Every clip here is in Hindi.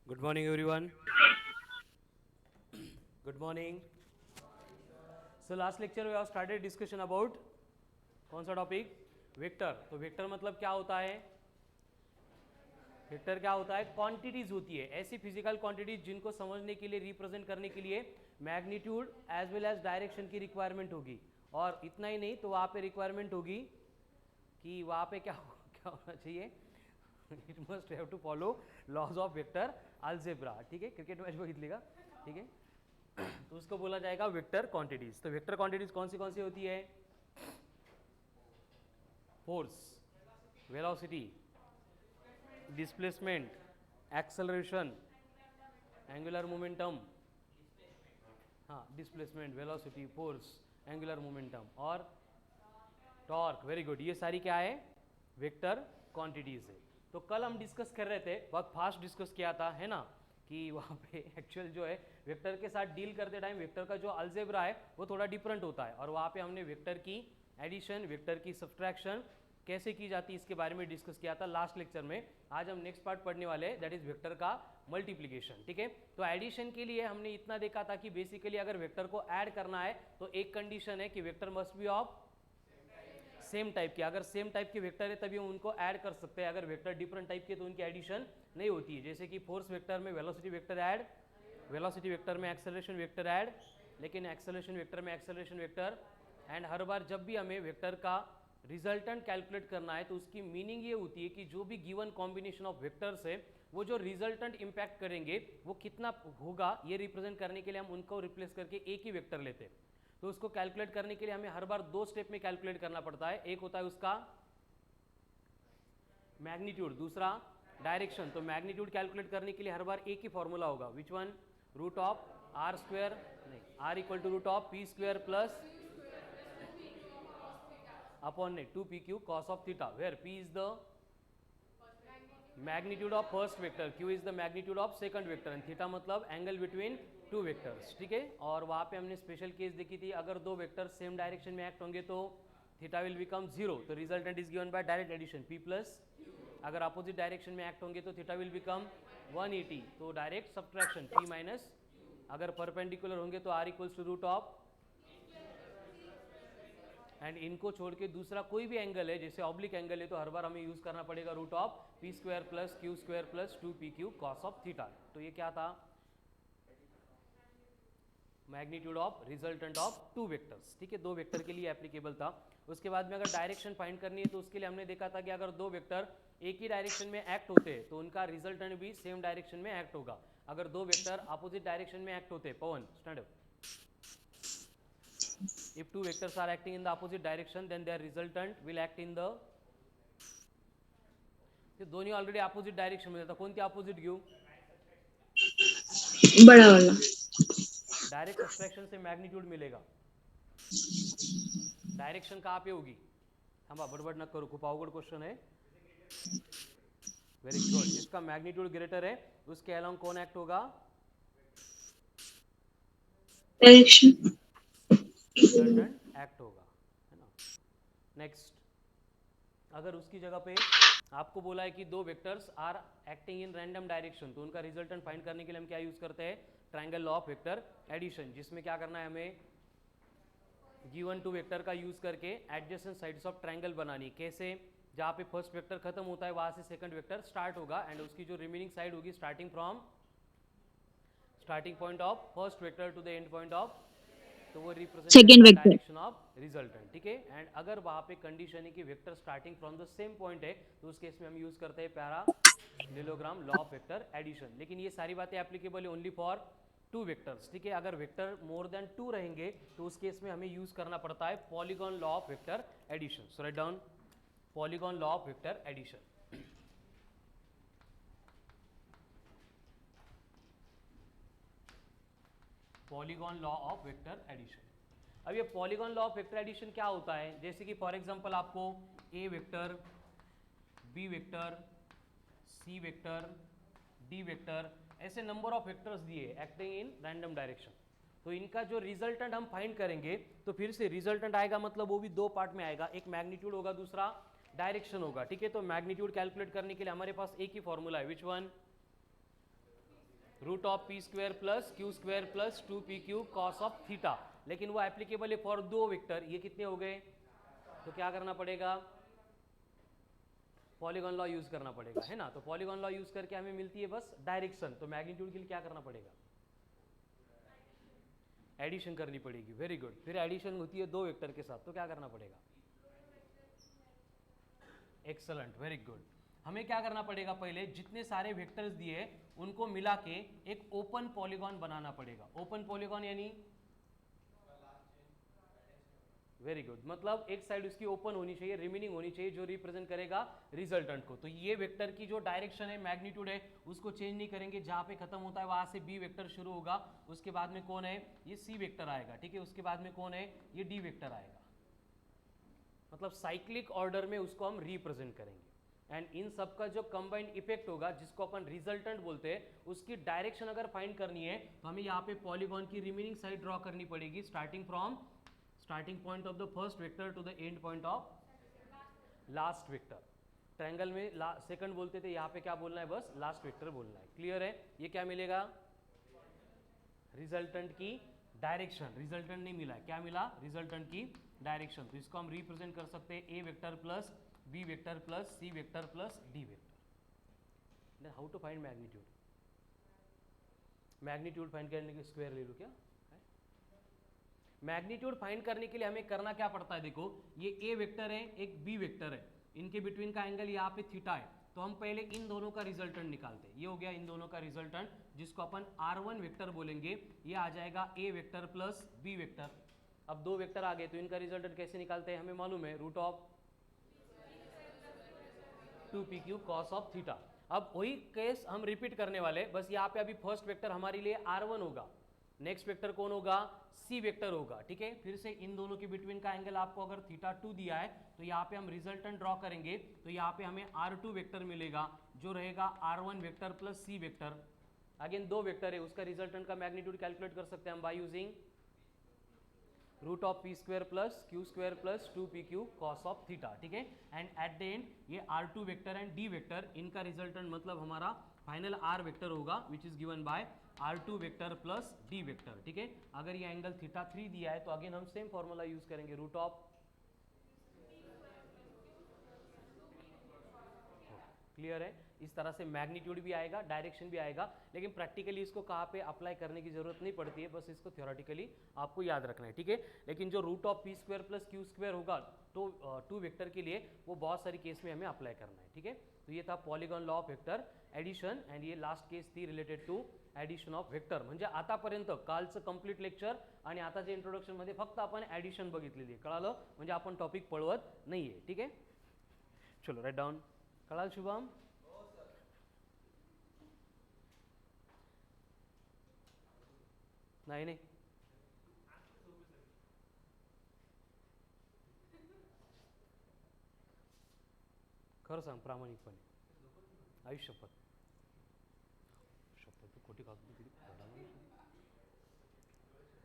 Good morning, everyone. Good morning. So last lecture we have started discussion about कौन सा टॉपिक? वेक्टर. तो वेक्टर मतलब क्या होता है? वेक्टर क्या होता है? क्वांटिटीज होती है, ऐसी फिजिकल क्वांटिटीज जिनको समझने के लिए, रिप्रेजेंट करने के लिए magnitude as well as direction की रिक्वायरमेंट होगी. और इतना ही नहीं, तो वहाँ पे रिक्वायरमेंट होगी कि वहाँ पे क्या होना चाहिए? It must have to follow laws of vector algebra. ठीक है, क्रिकेट मैच बघितली का? ठीक है, तो उसको बोला जाएगा वेक्टर क्वांटिटीज. तो वेक्टर क्वांटिटीज कौन सी होती है? Force, velocity, displacement, acceleration, angular momentum. हाँ, displacement, velocity, force, angular momentum और टॉर्क. Very good. ये सारी क्या है? वेक्टर क्वांटिटीज है. तो कल हम डिस्कस कर रहे थे, बहुत फास्ट डिस्कस किया था, है ना, कि वहाँ पे एक्चुअल जो है वेक्टर के साथ डील करते टाइम वेक्टर का जो अलजेब्रा है वो थोड़ा डिफरेंट होता है. और वहाँ पे हमने वेक्टर की एडिशन, वेक्टर की सब्ट्रैक्शन कैसे की जाती है इसके बारे में डिस्कस किया था लास्ट लेक्चर में. आज हम नेक्स्ट पार्ट पढ़ने वाले हैं, दैट इज वेक्टर का मल्टीप्लीकेशन. ठीक है, तो एडिशन के लिए हमने इतना देखा था कि बेसिकली अगर वेक्टर को ऐड करना है तो एक कंडीशन है कि vector must be of same type के. अगर सेम टाइप के वेक्टर है तभी हम उनको ऐड कर सकते हैं. अगर वेक्टर डिफरेंट टाइप के तो उनकी एडिशन नहीं होती है. जैसे कि फोर्स वेक्टर में velocity vector add, velocity vector में एक्सेलरेशन वेक्टर ऐड, लेकिन एक्सेलरेशन वेक्टर में एक्सेलरेशन वेक्टर. एंड हर बार जब भी हमें वेक्टर का रिजल्टेंट कैलकुलेट करना है तो उसकी मीनिंग ये होती है कि जो भी गिवन कॉम्बिनेशन ऑफ वेक्टर्स है वो जो रिजल्टेंट इंपैक्ट करेंगे वो कितना होगा, ये रिप्रेजेंट करने के लिए हम उनको रिप्लेस करके एक ही वेक्टर लेते हैं. तो उसको कैलकुलेट करने के लिए हमें हर बार दो स्टेप में कैलकुलेट करना पड़ता है. एक होता है उसका मैग्नीट्यूड, दूसरा डायरेक्शन. तो मैग्नीट्यूड कैलकुलेट करने के लिए हर बार एक ही फॉर्मूला होगा. Which one? Root of R square, नहीं, R equal to root of P square plus upon 2pq cos of theta, where p is the magnitude of first vector, q is the magnitude of second vector and theta मतलब एंगल बिटवीन टू वेक्टर्स. ठीक है, और वहाँ पे हमने स्पेशल केस देखी थी, अगर दो वेक्टर सेम डायरेक्शन में एक्ट होंगे तो थीटा विल बिकम जीरो. तो resultant is given by direct addition p plus. अगर अपोजिट डायरेक्शन में एक्ट होंगे तो थीटा विल बिकम 180, तो डायरेक्ट सब्ट्रैक्शन p माइनस. अगर परपेंडिकुलर होंगे तो r equals to root of, and इनको छोड़ के दूसरा कोई भी एंगल है, जैसे ऑब्लिक एंगल है, तो हर बार हमें यूज करना पड़ेगा root of P square plus Q square plus 2pq cos of theta. तो ये क्या था? Magnitude of resultant of two vectors. ठीक है, दो वेक्टर के लिए एप्लीकेबल था. उसके बाद में अगर डायरेक्शन फाइंड करनी है तो उसके लिए हमने देखा था कि अगर दो वेक्टर एक ही डायरेक्शन में एक्ट होते हैं तो उनका रिजल्टेंट भी सेम डायरेक्शन में एक्ट होगा. अगर दो वेक्टर अपोजिट डायरेक्शन में एक्ट होते, Pawan stand up, if two vectors are acting in the opposite direction then their resultant will act in the, ते दोन्ही ऑलरेडी अपोजिट डायरेक्शन मध्ये आता, कोणती अपोजिट घेऊ? बड़ा वाला. डायरेक्ट सब्ट्रैक्शन से मैग्नीट्यूड मिलेगा. डायरेक्शन कहाँ पे होगी? थांबा, बडबड न करू, खूप अवघड क्वेश्चन है. Very good. जिसका मैग्नीट्यूड ग्रेटर है उसके अलोंग कौन एक्ट होगा? डायरेक्शन. रिजल्टेंट एक्ट होगा, है ना. नेक्स्ट, अगर उसकी जगह पे आपको बोला है कि दो vectors are acting in random direction तो उनका रिजल्टेंट फाइंड करने के लिए हम क्या यूज करते हैं? Triangle law of vector addition, जिसमें क्या करना है हमें? गिवन टू वेक्टर का यूज करके एडजेसेंट साइड्स ऑफ ट्रायंगल बनानी. कैसे? जहाँ पे फर्स्ट वेक्टर खत्म होता है वहां से सेकंड वेक्टर स्टार्ट होगा एंड उसकी जो रिमेनिंग साइड होगी starting from starting point of first vector to the end point of, तो वो रिप्रेजेंट सेकेंड करेगा वेक्टर. Direction of resultant. ठीक है, एंड अगर वहाँ पे कंडीशन है कि vector starting from the same point है तो उस केस में हम यूज करते हैं parallelogram law of vector addition. लेकिन ये सारी बातें एप्लीकेबल है ओनली फॉर टू वेक्टर्स. ठीक है, अगर वेक्टर मोर देन टू रहेंगे तो उस केस में हमें यूज करना पड़ता है polygon law of vector addition. So write down polygon law of vector addition. Polygon law of vector addition. अब ये polygon law of vector addition क्या होता है? जैसे कि फॉर एग्जांपल आपको A vector, B vector, C vector, D vector, ऐसे नंबर ऑफ वेक्टर्स दिए एक्टिंग इन रैंडम डायरेक्शन. तो इनका जो रिजल्टेंट हम फाइंड करेंगे तो फिर से रिजल्टेंट आएगा, मतलब वो भी दो पार्ट में आएगा, एक मैग्नीट्यूड होगा, दूसरा डायरेक्शन होगा. ठीक है, तो मैग्नीट्यूड कैलकुलेट करने के लिए हमारे पास एक ही फॉर्मूला है. Which one? Root of P square plus Q square plus 2pq cos of theta, लेकिन वो एप्लीकेबल है फॉर दो वेक्टर, ये कितने हो गए, तो क्या करना पड़ेगा, पॉलीगॉन लॉ यूज करना पड़ेगा, है ना। तो पॉलीगॉन लॉ यूज करके हमें मिलती है बस डायरेक्शन, तो मैग्नीट्यूड के लिए क्या करना पड़ेगा, एडिशन करनी पड़ेगी। वेरी गुड, फिर एडिशन होती है दो वेक्टर के साथ, तो क्या करना पड़ेगा, एक्सलेंट, वेरी गुड। हमें क्या करना पड़ेगा, पहले जितने सारे वेक्टर्स दिए उनको मिला के एक ओपन पॉलीगॉन बनाना पड़ेगा। ओपन पॉलीगॉन यानी वेरी गुड, मतलब एक साइड उसकी ओपन होनी चाहिए, रिमेनिंग होनी चाहिए, जो रिप्रेजेंट करेगा रिजल्टेंट को। तो ये वेक्टर की जो डायरेक्शन है, मैग्नीट्यूड है, उसको चेंज नहीं करेंगे, जहां पे खत्म होता है वहां से बी वेक्टर शुरू होगा, उसके बाद में कौन है, ये सी वेक्टर आएगा, ठीक है, उसके बाद में कौन है, ये डी वेक्टर आएगा, मतलब साइक्लिक ऑर्डर में उसको हम रिप्रेजेंट करेंगे। एंड इन सब का जो कंबाइंड इफेक्ट होगा, जिसको अपन रिजल्टेंट बोलते हैं, उसकी डायरेक्शन अगर फाइंड करनी है तो हमें यहाँ पे पॉलीगॉन की रिमेनिंग साइड ड्रॉ करनी पड़ेगी, starting point of the first vector to the end point of last vector. Triangle में सेकंड बोलते थे, यहाँ पे क्या बोलना है, बस लास्ट वेक्टर बोलना है। क्लियर है, ये क्या मिलेगा, रिजल्टेंट की डायरेक्शन, रिजल्टेंट नहीं मिला है, क्या मिला, रिजल्टेंट की डायरेक्शन। तो इसको हम रिप्रेजेंट कर सकते हैं A vector plus B vector plus C vector plus D vector. How to find magnitude, magnitude find करने के स्क्वायर ले लो क्या, मैग्नीट्यूड फाइंड करने के लिए हमें करना क्या पड़ता है, देखो ये ए वेक्टर है, एक बी वेक्टर है, इनके बिटवीन का एंगल यहाँ पे थीटा है, तो हम पहले इन दोनों का रिजल्टेंट निकालते हैं। ये हो गया इन दोनों का रिजल्टेंट, जिसको अपन R1 वेक्टर बोलेंगे, ये आ जाएगा ए वेक्टर प्लस बी वेक्टर। अब दो वेक्टर आ गए, तो इनका रिजल्टेंट कैसे निकालते हैं, हमें मालूम है, root of 2pq cos of theta. अब वही केस हम रिपीट करने वाले, बस यहाँ पे अभी फर्स्ट वेक्टर हमारे लिए R1 होगा, नेक्स्ट वेक्टर कौन होगा, सी वेक्टर होगा, ठीक है। फिर से इन दोनों के बिटवीन का एंगल आपको अगर थीटा 2 दिया है, तो यहाँ पे हम रिजल्टेंट ड्रॉ करेंगे, तो यहाँ पे हमें R2 वेक्टर मिलेगा, जो रहेगा R1 vector plus C vector. Again दो वेक्टर है, उसका रिजल्टेंट का मैग्नीट्यूड कैलकुलेट कर सकते हैं हम by using root of P square plus Q square plus 2pq cos of theta, ठीक है। एंड एट द एंड ये R2 vector and D vector, इनका रिजल्टेंट मतलब हमारा फाइनल R वेक्टर होगा, which is given by R2 vector plus D vector, ठीक है। अगर ये एंगल थीटा 3 दिया है, तो अगेन हम सेम फॉर्मूला यूज करेंगे, रूट ऑफ, क्लियर है। इस तरह से मैग्नीट्यूड भी आएगा, डायरेक्शन भी आएगा, लेकिन प्रैक्टिकली इसको कहाँ पे अप्लाई करने की जरूरत नहीं पड़ती है, बस इसको थ्योरेटिकली आपको याद रखना है, ठीक है। लेकिन जो root of P square plus Q square होगा, तो टू वेक्टर के लिए वो बहुत सारी केस में हमें अप्लाई करना है, ठीक है। तो ये था polygon law of vector addition, and ये लास्ट केस थी related to addition of vector. म्हणजे आतापर्यंत कालचं कंप्लीट लेक्चर आणि आताच्या इंट्रोडक्शनमध्ये फक्त आपण ॲडिशन बघितलेली आहे. कळालं, म्हणजे आपण टॉपिक पळवत नाही आहे. ठीक आहे, चलो राइट डाउन. कळाल शुभम? नाही नाही, खरं सांग प्रामाणिकपणे, आयुष्यपत शपथ तू खोटी खातो किती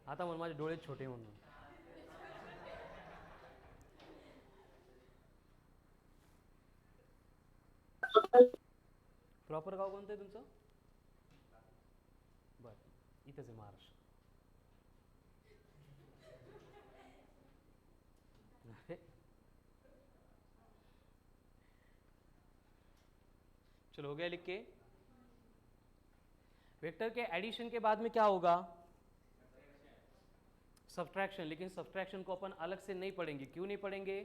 आता मला माझे डोळे छोटे म्हणून. प्रॉपर गाव कोणतं आहे तुमचं? बरं, इथंच आहे महाराष्ट्र. चलो हो गया लिख के. वेक्टर के एडिशन के बाद में क्या होगा? सब्ट्रैक्शन. लेकिन सब्ट्रैक्शन को अपन अलग से नहीं पढ़ेंगे. क्यों नहीं पढ़ेंगे?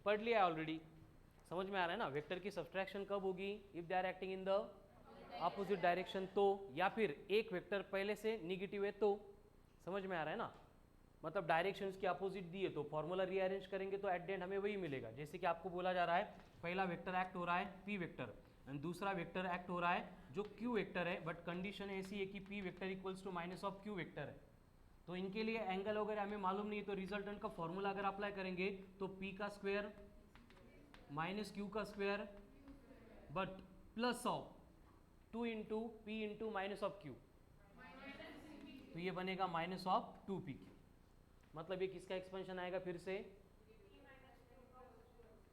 पढ़ लिया ऑलरेडी, समझ में आ रहा है ना. वेक्टर की सब्ट्रैक्शन कब होगी? If they are acting in the opposite direction तो, या फिर एक वेक्टर पहले से निगेटिव है तो. समझ में आ रहा है ना, मतलब डायरेक्शंस की अपोजिट दी है तो फॉर्मूला रीअरेंज करेंगे तो एट द एंड हमें वही मिलेगा. जैसे कि आपको बोला जा रहा है पहला वेक्टर एक्ट हो रहा है पी वेक्टर एंड दूसरा वेक्टर एक्ट हो रहा है जो क्यू वेक्टर है, बट कंडीशन ऐसी है कि P vector equals to minus of Q vector है. तो इनके लिए एंगल वगैरह हमें मालूम नहीं है, तो रिजल्टेंट का फॉर्मूला अगर अप्लाई करेंगे तो पी का स्क्वायर माइनस क्यू का square but plus of 2 into P into minus of Q, तो ये बनेगा माइनस ऑफ 2pq. मतलब ये किसका एक्सपेंशन आएगा फिर से?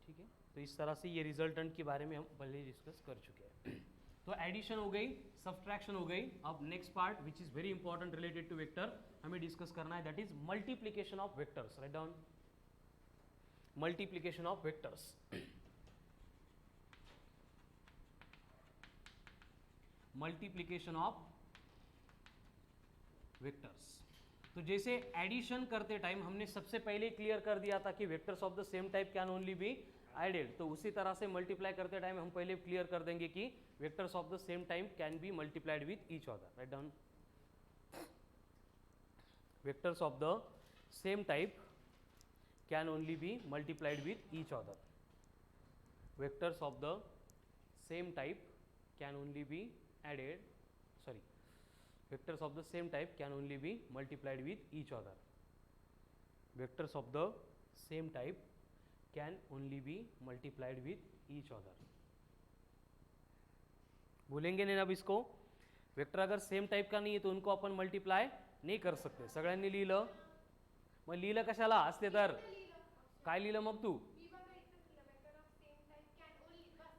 ठीक है, तो इस तरह से ये रिजल्टेंट के बारे में हम पहले डिस्कस कर चुके हैं. तो एडिशन हो गई, सब्ट्रैक्शन हो गई. अब next part which is very important related to vector हमें डिस्कस करना है, that is multiplication of vectors. Write down multiplication of vectors. Multiplication of vectors. तो जैसे एडिशन करते टाइम हमने सबसे पहले क्लियर कर दिया था कि vectors of the same type can only be added, तो उसी तरह से मल्टीप्लाई करते टाइम हम पहले क्लियर कर देंगे कि vectors of the same type can be multiplied with each other. Write down vectors of the same type can only be multiplied with each other. Vectors of the same type can only be added, sorry, vectors of the same type can only be multiplied with each other. Vectors of the same type can only be multiplied with each other. भूलेंगे नहीं अब इसको. वेक्टर अगर सेम टाइप का नाही आहे तो उनको आपण मल्टिप्लाय नाही कर सकते. सगळ्यांनी लिहिलं. मग लिहिलं कशाला असते तर काय लिहिलं मग तू?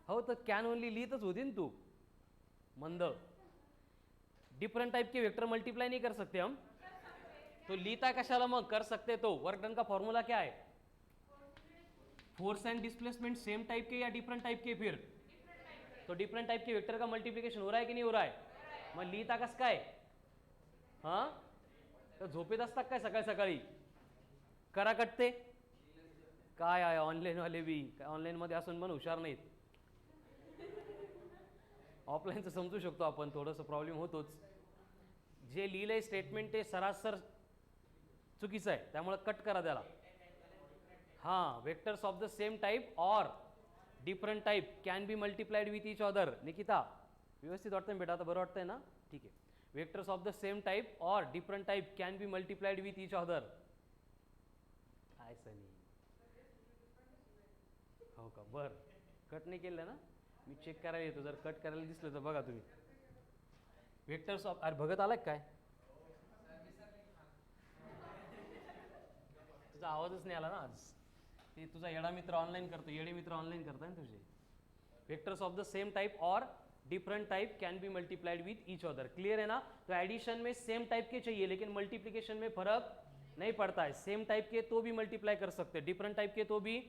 हो तर कॅन ओनली लिहितच होती ना तू मंद. डिफरेंट टाइप के वेक्टर मल्टीप्लाई नहीं कर सकते हम, तो लीता कशाला मग कर सकते. तो वर्क डन का फॉर्मूला क्या है? Force and displacement same type के या डिफरेंट टाइप के? फिर तो डिफरेंट टाइप के वेक्टर का मल्टीप्लिकेशन हो रहा है कि नहीं हो रहा है? मग लिहिता कस काय? हां तर झोपेत असतात काय सकाळी सकाळी? करा कटते काय आहे ऑनलाईन वाले बी काय ऑनलाईन मध्ये असून पण हुशार नाहीत. ऑफलाईनचं समजू शकतो आपण, थोडंसं प्रॉब्लेम होतोच. जे लिहिलंय स्टेटमेंट ते सरासर चुकीचं आहे, त्यामुळे कट करा त्याला. हां vectors of the same type और different type can be multiplied with each other. Nikita व्यवस्थित वाटतंय बेटा? आता बरं वाटतंय ना? ठीक आहे. Vectors of the same type और different type can be multiplied with each other. काय सनी हो का? बरं कट नाही केलं ना? मी चेक करायला येतो, जर कट करायला दिसलं तर बघा तुम्ही. वेक्टर्स ऑफ अरे भगत आलाय काय? तुझा आवाजच नाही आला ना आज. ते तुझा येडा मित्र ऑनलाईन करतो, येडे मित्र ऑनलाईन करताय ना तुझे. Vectors of the same type और different type can be multiplied with each other. Clear है ना? तो एडिशन में सेम टाइप के चाहिए, लेकिन मल्टीप्लिकेशन में फर्क नहीं पड़ता है. सेम टाइप के तो भी मल्टीप्लाई कर सकते हैं, डिफरेंट टाइप के तो भी.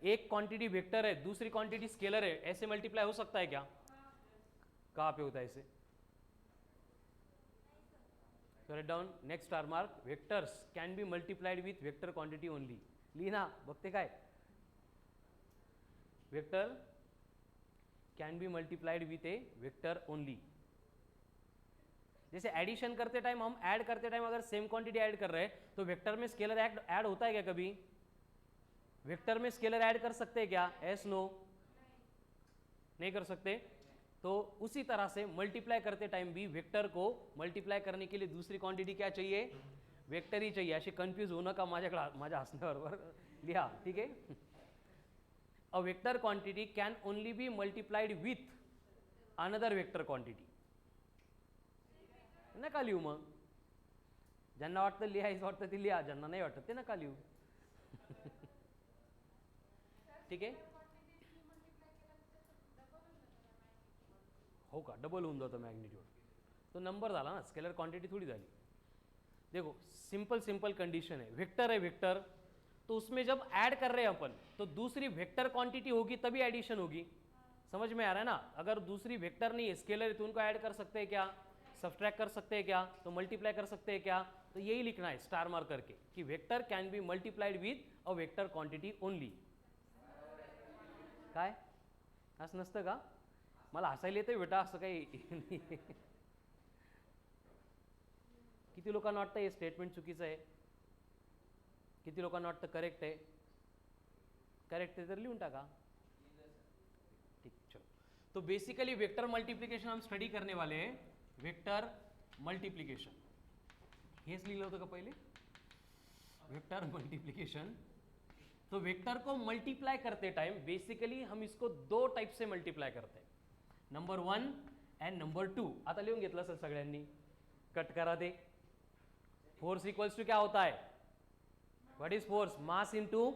एक क्वांटिटी वेक्टर है, दूसरी क्वांटिटी स्केलर है, ऐसे मल्टीप्लाई हो सकता है क्या? कहाँ पे होता है ऐसे? Write down next star mark. Vectors can be multiplied with vector quantity only. लिहिना बघते काय? Vector can be multiplied with a vector only. जैसे एडिशन करते टाइम हम ऐड करते टाइम अगर सेम क्वांटिटी ऐड कर रहे हैं तो वेक्टर में स्केलर ऐड होता है क्या कभी? वेक्टर में स्केलर ऐड कर सकते हैं क्या? एस नो नहीं कर सकते. तो उसी तरह से मल्टीप्लाई करते टाइम भी वेक्टर को मल्टीप्लाई करने के लिए दूसरी क्वांटिटी क्या चाहिए? वेक्टर ही चाहिए. अशी कन्फ्यूज होऊ नका माझ्या हसण्याबरोबर लिहा. ठीक आहे. A vector quantity can only be multiplied with another vector quantity. नका लिहू मग. ज्यांना वाटतं लिहायचं वाटतं ते लिहा, ज्यांना नाही वाटत ते नका लिहू. ठीक आहे. हो का? डबल होऊन जातं मॅग्निट्यूड. तो नंबर झाला ना, स्केलर क्वांटिटी थोड़ी झाली. देखो सिंपल कंडीशन है. वेक्टर है वेक्टर, तो उसमें जब ऐड कर रहे हैं अपन तो दूसरी वेक्टर क्वांटिटी होगी तभी एडिशन होगी. समझ में आ रहा है ना? अगर दूसरी वेक्टर नहीं है स्केलर है तो उनको ऐड कर सकते हैं क्या? सब्ट्रैक्ट कर सकते हैं क्या? तो मल्टीप्लाई कर सकते हैं क्या? तो यही लिखना है स्टार मार्क करके कि vector can be multiplied with a vector quantity only. काय असं नसतं का? मला हसायला येतं बेटा, असं काही. किती लोकांना वाटतं हे स्टेटमेंट चुकीचं आहे? किती लोकांना वाटतं करेक्ट आहे? करेक्ट आहे तर लिहून टाका. ठीक चलो. तो बेसिकली वेक्टर मल्टीप्लिकेशन हम स्टडी करने वाले हैं. वेक्टर मल्टीप्लिकेशन हेच लिहिलं होतं का पहिले? Vector multiplication. तो वेक्टर को मल्टीप्लाई करते टाइम बेसिकली हम इसको दो टाइप से मल्टीप्लाई करते हैं, नंबर 1 एंड नंबर 2. आता लिहून घेतलं असेल सगळ्यांनी, कट करा ते. फोर्स इक्वल्स टू क्या होता है? What is force? Mass into.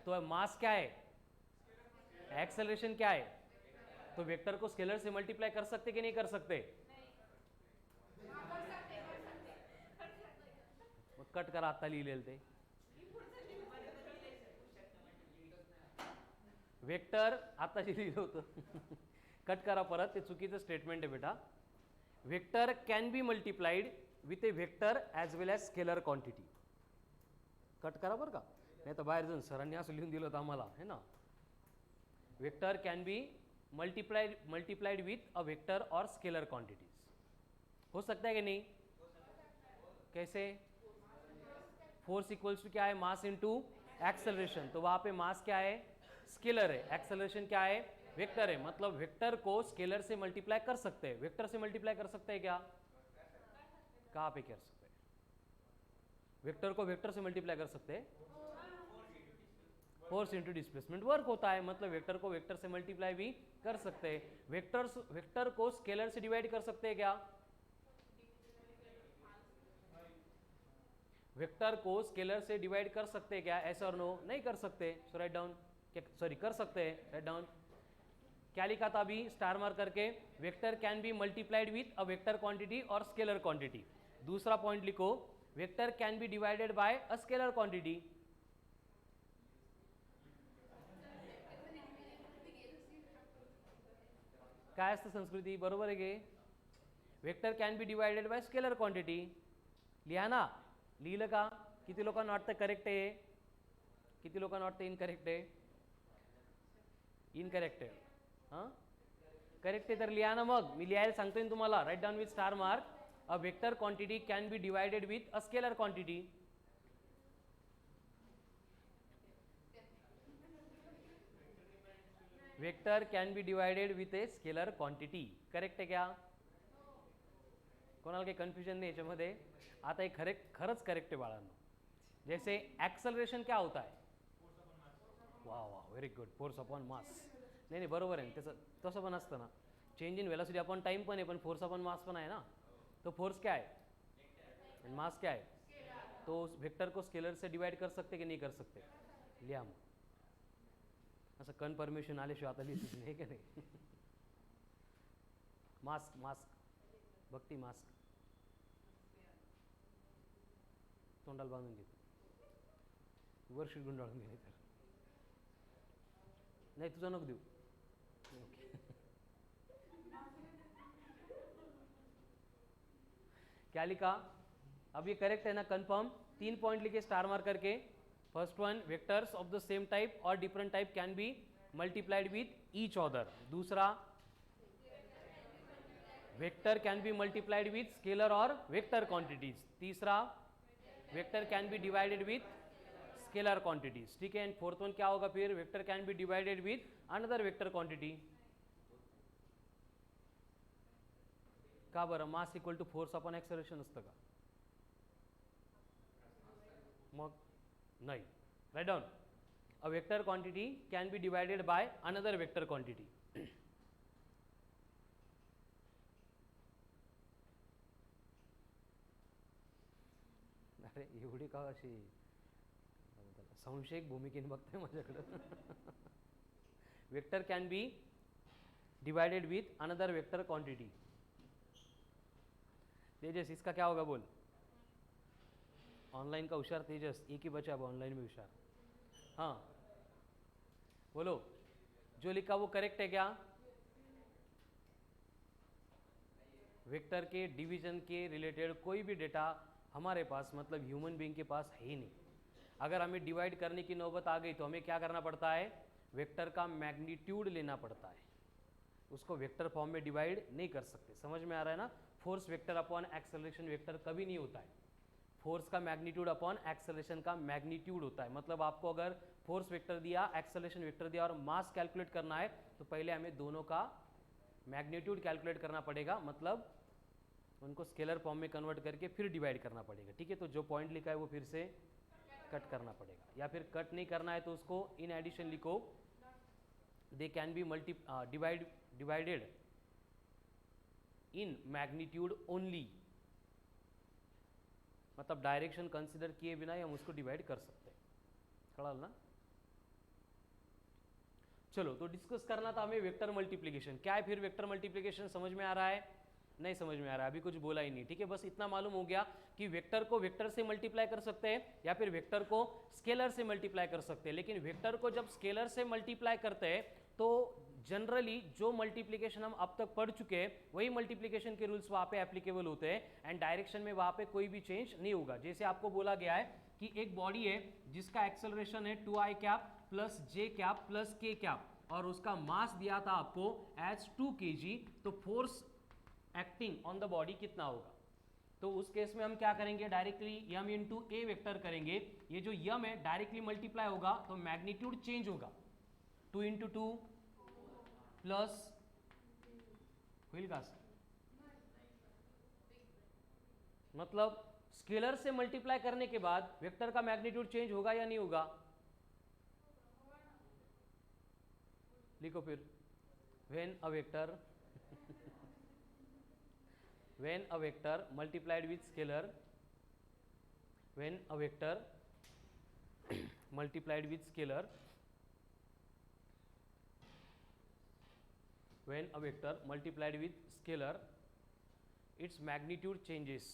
तो मास क्या है? एक्सेलरेशन क्या है? तो वेक्टर को स्केलर से मल्टीप्लाई कर सकते कि नहीं कर सकते? मग कट करा, आता लिहिलेलं ते वेक्टर आताशी लिहिलं होतं कट करा परत, ते चुकीचं स्टेटमेंट आहे बेटा. Vector can B multiplied with a vector as well as scalar quantity. Cut करा बरं का, नाही तर बाहेर जाऊन सरांनी असं लिहून दिलं होतं आम्हाला है ना. Vector can be multiplied with a vector और स्केलर क्वांटिटीज. हो सकता है कि नहीं? कैसे? फोर्स इक्वल्स टू क्या है? Mass into acceleration. तो वहां पे मास क्या है? स्केलर है. एक्सेलरेशन क्या है? वेक्टर है. मतलब वेक्टर को स्केलर से मल्टीप्लाई कर सकते हैं. वेक्टर से मल्टीप्लाई कर सकते हैं क्या? कहां पे कर सकते हैं? वेक्टर को वेक्टर से मल्टीप्लाई कर सकते हैं. फोर्स इंटू डिस्प्लेसमेंट वर्क होता है. मतलब वेक्टर को वेक्टर से मल्टीप्लाई भी कर सकते हैं. वेक्टर को स्केलर से डिवाइड कर सकते हैं क्या? वेक्टर को स्केलर से डिवाइड कर सकते हैं क्या? ऐसा और नो? नहीं कर सकते. सो राइट डाउन. सॉरी, कर सकते हैं. Write down. क्या लिखा था अभी स्टार मार्क करके? Vector can be multiplied with a vector quantity और स्केलर क्वांटिटी. दूसरा पॉइंट लिखो, vector can be divided by a scalar quantity. काय असतं संस्कृती? बरोबर आहे गे. Vector can be divided by scalar quantity. लिहा ना. लिहिलं का? किती लोकांना वाटतं करेक्ट आहे? किती लोकांना वाटतं इनकरेक्ट आहे? इनकरेक्ट आहे. हां, करेक्ट आहे तर लिहा ना. मग मी लिहायला सांगतोय ना तुम्हाला. Write down with star mark. A vector quantity can be divided with a scalar quantity. Vector can be divided with a scalar quantity. Correct आहे क्या? कोणाला काही कन्फ्युजन नाही याच्यामध्ये? आता हे खरंच करेक्ट आहे बाळांनो. जैसे एक्सेलरेशन क्या होता है? वाह वाह, very good. Force upon mass. नाही नाही, बरोबर आहे. त्याचं तसं पण असतं ना. Change in velocity upon time पण आहे, पण फोर्स अपॉन मास पण आहे ना. तो फोर्स क्या है एंड मास क्या है? तो वेक्टर को स्केलर से डिवाइड कर सकते कि नहीं कर सकते? लिहा मग. असं कन्फर्मेशन आल्याशिवाय आता लिहितच नाही का नाही. मास्क मास्क भक्ती मास्क तोंडाला बांधून घेतो. वर्षी गुंडाळून गेले तर नाही, तुझा नको देऊ. ओके. क्या लिखा? अब ये करेक्ट है ना? कंफर्म. 3 पॉइंट लिखे स्टार मार्क करके. First one, vectors of the same type और different type can be multiplied with each other. दूसरा, vector can be multiplied with scalar और वेक्टर क्वांटिटीज. तीसरा, vector can be divided with scalar quantities. ठीक है. एंड फोर्थ वन क्या होगा फिर? Vector can be divided with another vector quantity. का बरं? Mass equal to force upon acceleration असतं का? मग नाही. राइट डाउन. A vector quantity can be divided by another vector quantity. अरे एवढी का अशी संशयिक भूमिकेने बघताय माझ्याकडं? Vector can be divided with another vector quantity. Tejas, इसका क्या होगा बोल? ऑनलाइन का होशियार तेजस, एक ही बचा अब ऑनलाइन में होशियार. हाँ बोलो, जो लिखा वो करेक्ट है क्या? वेक्टर के डिवीजन के रिलेटेड कोई भी डेटा हमारे पास, मतलब ह्यूमन बीइंग के पास है ही नहीं. अगर हमें डिवाइड करने की नौबत आ गई तो हमें क्या करना पड़ता है? वेक्टर का मैग्नीट्यूड लेना पड़ता है. उसको वेक्टर फॉर्म में डिवाइड नहीं कर सकते. समझ में आ रहा है ना? Force vector upon acceleration vector कभी नहीं होता है. फोर्स का मैग्नीट्यूड अपॉन एक्सेलरेशन का मैग्नीट्यूड होता है. मतलब आपको अगर फोर्स वेक्टर दिया, एक्सेलरेशन वेक्टर दिया और मास कैलकुलेट करना है तो पहले हमें दोनों का मैग्नीट्यूड कैलकुलेट करना पड़ेगा. मतलब उनको स्केलर फॉर्म में कन्वर्ट करके फिर डिवाइड करना पड़ेगा. ठीक है. तो जो पॉइंट लिखा है वो फिर से कट करना पड़ेगा, या फिर कट नहीं करना है तो उसको इन एडिशन लिखो. They can be divided in magnitude only. मतलब डायरेक्शन कंसिडर किए बिना ही हम उसको डिवाइड कर सकते हैं. कळाल ना? चलो तो डिस्कस करना था हमें वेक्टर मल्टीप्लिकेशन। क्या है फिर वेक्टर मल्टीप्लिकेशन, समझ में आ रहा है? नहीं समझ में आ रहा है, अभी कुछ बोला ही नहीं, ठीक है। बस इतना मालूम हो गया कि वेक्टर को वेक्टर से मल्टीप्लाई कर सकते हैं या फिर वेक्टर को स्केलर से मल्टीप्लाई कर सकते हैं। लेकिन वेक्टर को जब स्केलर से मल्टीप्लाई करते हैं तो जनरली जो मल्टीप्लिकेशन हम अब तक पढ़ चुके हैं वही मल्टीप्लिकेशन के रूल्स वहाँ पे एप्लीकेबल होते हैं एंड डायरेक्शन में वहाँ पे कोई भी चेंज नहीं होगा। जैसे आपको बोला गया है कि एक बॉडी है जिसका एक्सेलरेशन है 2i cap plus J cap plus K cap और उसका मास दिया था आपको एज 2 kg, तो force acting on the body कितना होगा? तो उस केस में हम क्या करेंगे, डायरेक्टली यम इंटू ए वेक्टर करेंगे। ये जो यम है डायरेक्टली मल्टीप्लाई होगा तो मैग्नीट्यूड चेंज होगा, 2 इंटू 2 प्लस होईल का, मतलब स्केलर से मल्टीप्लाई करने के बाद वेक्टर का मैग्नीट्यूड चेंज होगा या नहीं होगा? लिखो फिर, when a vector when a vector multiplied with scalar, when a vector multiplied with scalar, when a vector multiplied with scalar, its magnitude changes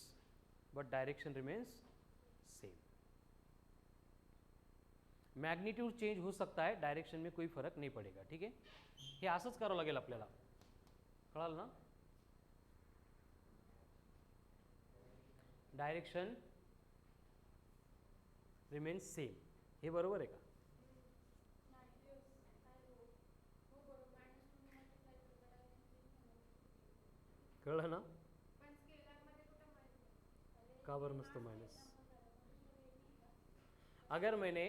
but direction remains same. Magnitude change हो सकता है, डायरेक्शन में कोई फरक नाही पडेगा, ठीक आहे। हे असंच करावं लागेल आपल्याला, कळालं ना? डायरेक्शन रिमेन्स सेम, हे बरोबर आहे का? कळलं ना? का बरं नसतं माइनस? अगर मैंने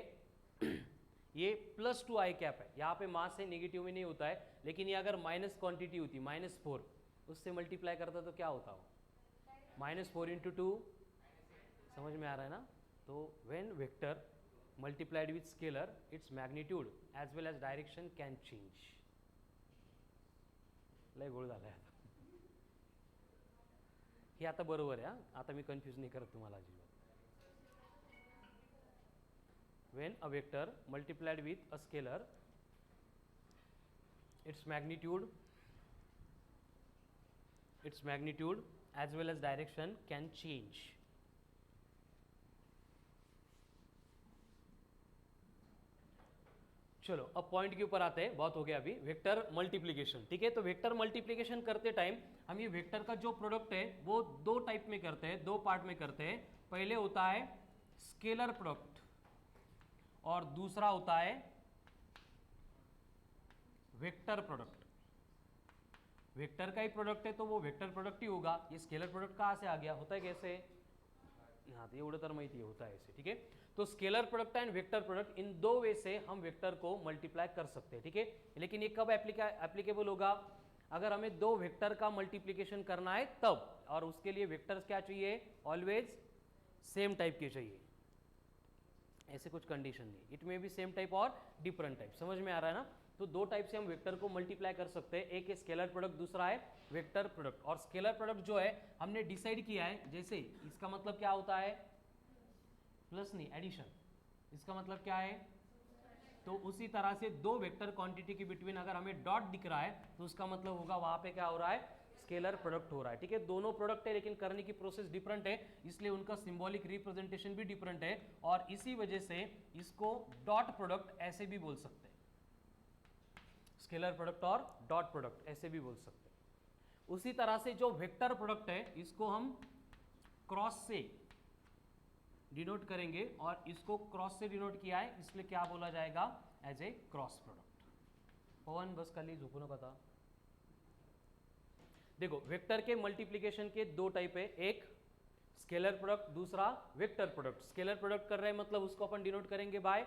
ये प्लस 2i कैप है, यहाँ पे मास से नेगेटिव में नहीं होता है, लेकिन ये अगर माइनस क्वांटिटी होती -4, उससे मल्टीप्लाई करता तो क्या होता हो? -4 इंटू 2, समझ में आ रहा है ना? तो when vector multiplied with scalar, its magnitude as well as direction can change. लय गोळ झालाय आता. हे आता बरोबर आहे. आता मी कन्फ्यूज नाही करत तुम्हाला अजिबात. When a vector multiplied with a scalar, its magnitude as well as direction can change. चलो अब पॉइंट के ऊपर आते हैं. बहुत हो गया अभी वेक्टर मल्टीप्लिकेशन. ठीक है, तो वेक्टर मल्टीप्लिकेशन करते टाइम हम ये वेक्टर का जो प्रोडक्ट है वो दो टाइप में करते हैं, दो पार्ट में करते हैं. पहले होता है स्केलर प्रोडक्ट और दूसरा होता है वेक्टर प्रोडक्ट. वेक्टर का ही प्रोडक्ट है तो वो वेक्टर प्रोडक्ट ही होगा. ये स्केलर प्रोडक्ट कहाँ से आ गया, होता है कैसे? हाँ, तो एवढं तर माहिती आहे, होता है ऐसे. ठीक है, तो scalar product and vector product, इन दो वे से हम वेक्टर को मल्टीप्लाई कर सकते हैं. ठीक है, लेकिन ये कब एप्लीकेबल होगा? अगर हमें दो वेक्टर का मल्टीप्लिकेशन करना है तब, और उसके लिए वेक्टर्स क्या चाहिए? ऑलवेज सेम टाइप के चाहिए. ऐसे कुछ कंडीशन नहीं, it may be same type और डिफरेंट टाइप. समझ में आ रहा है ना? तो दो टाइप से हम वेक्टर को मल्टीप्लाई कर सकते हैं. एक है स्केलर प्रोडक्ट, दूसरा है वेक्टर प्रोडक्ट. और स्केलर प्रोडक्ट जो है हमने डिसाइड किया है, जैसे इसका मतलब क्या होता है? प्लस नहीं, एडिशन. इसका मतलब क्या है? तो उसी तरह से दो वेक्टर क्वांटिटी के बिटवीन अगर हमें डॉट दिख रहा है तो उसका मतलब होगा वहां पे क्या हो रहा है? स्केलर प्रोडक्ट हो रहा है. ठीक है, दोनों प्रोडक्ट है लेकिन करने की प्रोसेस डिफरेंट है, इसलिए उनका सिंबॉलिक रिप्रेजेंटेशन भी डिफरेंट है. और इसी वजह से इसको डॉट प्रोडक्ट ऐसे भी बोल सकते हैं. स्केलर प्रोडक्ट और डॉट प्रोडक्ट ऐसे भी बोल सकते हैं. उसी तरह से जो वेक्टर प्रोडक्ट है इसको हम क्रॉस से डिनोट करेंगे, और इसको क्रॉस से डिनोट किया है इसलिए क्या बोला जाएगा? As a cross product. Pawan बस खाली झोपू नका था. देखो, वेक्टर के मल्टीप्लिकेशन के दो टाइप है, एक स्केलर प्रोडक्ट, दूसरा वेक्टर प्रोडक्ट. स्केलर प्रोडक्ट कर रहे हैं मतलब उसको अपन डिनोट करेंगे बाय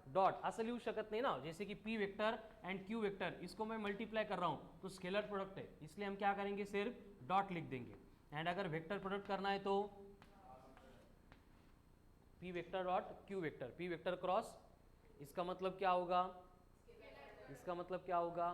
डॉट. असं लिहू शकत नाही ना, जैसे कि P vector and Q vector, इसको मैं मल्टीप्लाई कर रहा हूं तो स्केलर प्रोडक्ट है, इसलिए हम क्या करेंगे? सिर्फ डॉट लिख देंगे. एंड अगर वेक्टर प्रोडक्ट करना है तो P vector dot Q vector, P vector cross, इसका मतलब क्या होगा? इसका मतलब क्या होगा?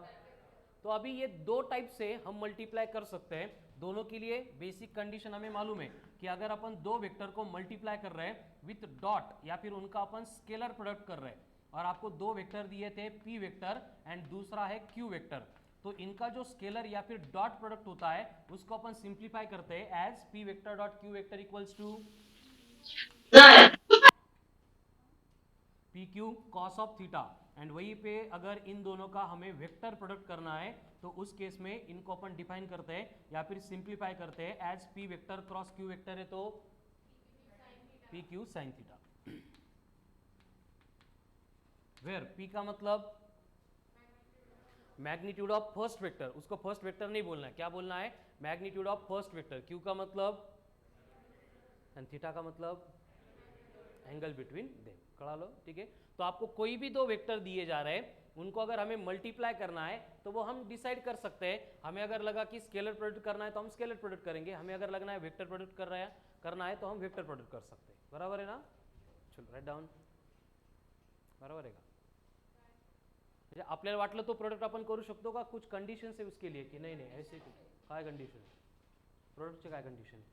तो अभी ये दो टाइप से हम मल्टीप्लाई कर सकते हैं. दोनों के लिए बेसिक कंडीशन हमें मालूम है कि अगर अपन दो वेक्टर को मल्टीप्लाई कर रहे हैं विथ डॉट या फिर उनका अपन स्केलर प्रोडक्ट कर रहे हैं और आपको दो वेक्टर दिए थे p वेक्टर एंड दूसरा है q वेक्टर, तो इनका जो स्केलर या फिर डॉट प्रोडक्ट होता है उसको अपन सिंप्लीफाई करते हैं as p vector dot q vector equals to P Q cos of theta. And वहीं पे अगर इन दोनों का हमें वेक्टर प्रोडक्ट करना है तो उस केस में इनको अपन डिफाइन करते हैं या फिर सिंप्लीफाई करते हैं as P vector cross Q vector है तो P Q sine theta, where P का मतलब मैग्नीट्यूड ऑफ फर्स्ट वेक्टर, उसको फर्स्ट वेक्टर नहीं बोलना है, क्या बोलना है magnitude of first vector, Q का मतलब एंड थीटा का मतलब एंगल बिटवीन देम, करा लो ठीक है। तो आपको कोई भी दो वेक्टर दिए जा रहे हैं उनको अगर हमें मल्टीप्लाई करना है तो वो हम डिसाइड कर सकते हैं, हमें अगर लगा कि स्केलर प्रोडक्ट करना है तो हम स्केलर प्रोडक्ट करेंगे, हमें अगर लगना है वेक्टर प्रोडक्ट करना है तो हम वेक्टर प्रोडक्ट कर सकते हैं, बराबर है ना। चलो राइट डाउन, बरोबर आहे का, म्हणजे आपल्याला वाटलं तो प्रोडक्ट आपण करू शकतो का, कुछ कंडिशन्स है उसके लिए की नहीं नहीं ऐसे काय कंडिशन आहे, प्रोडक्टचे काय कंडिशन आहे,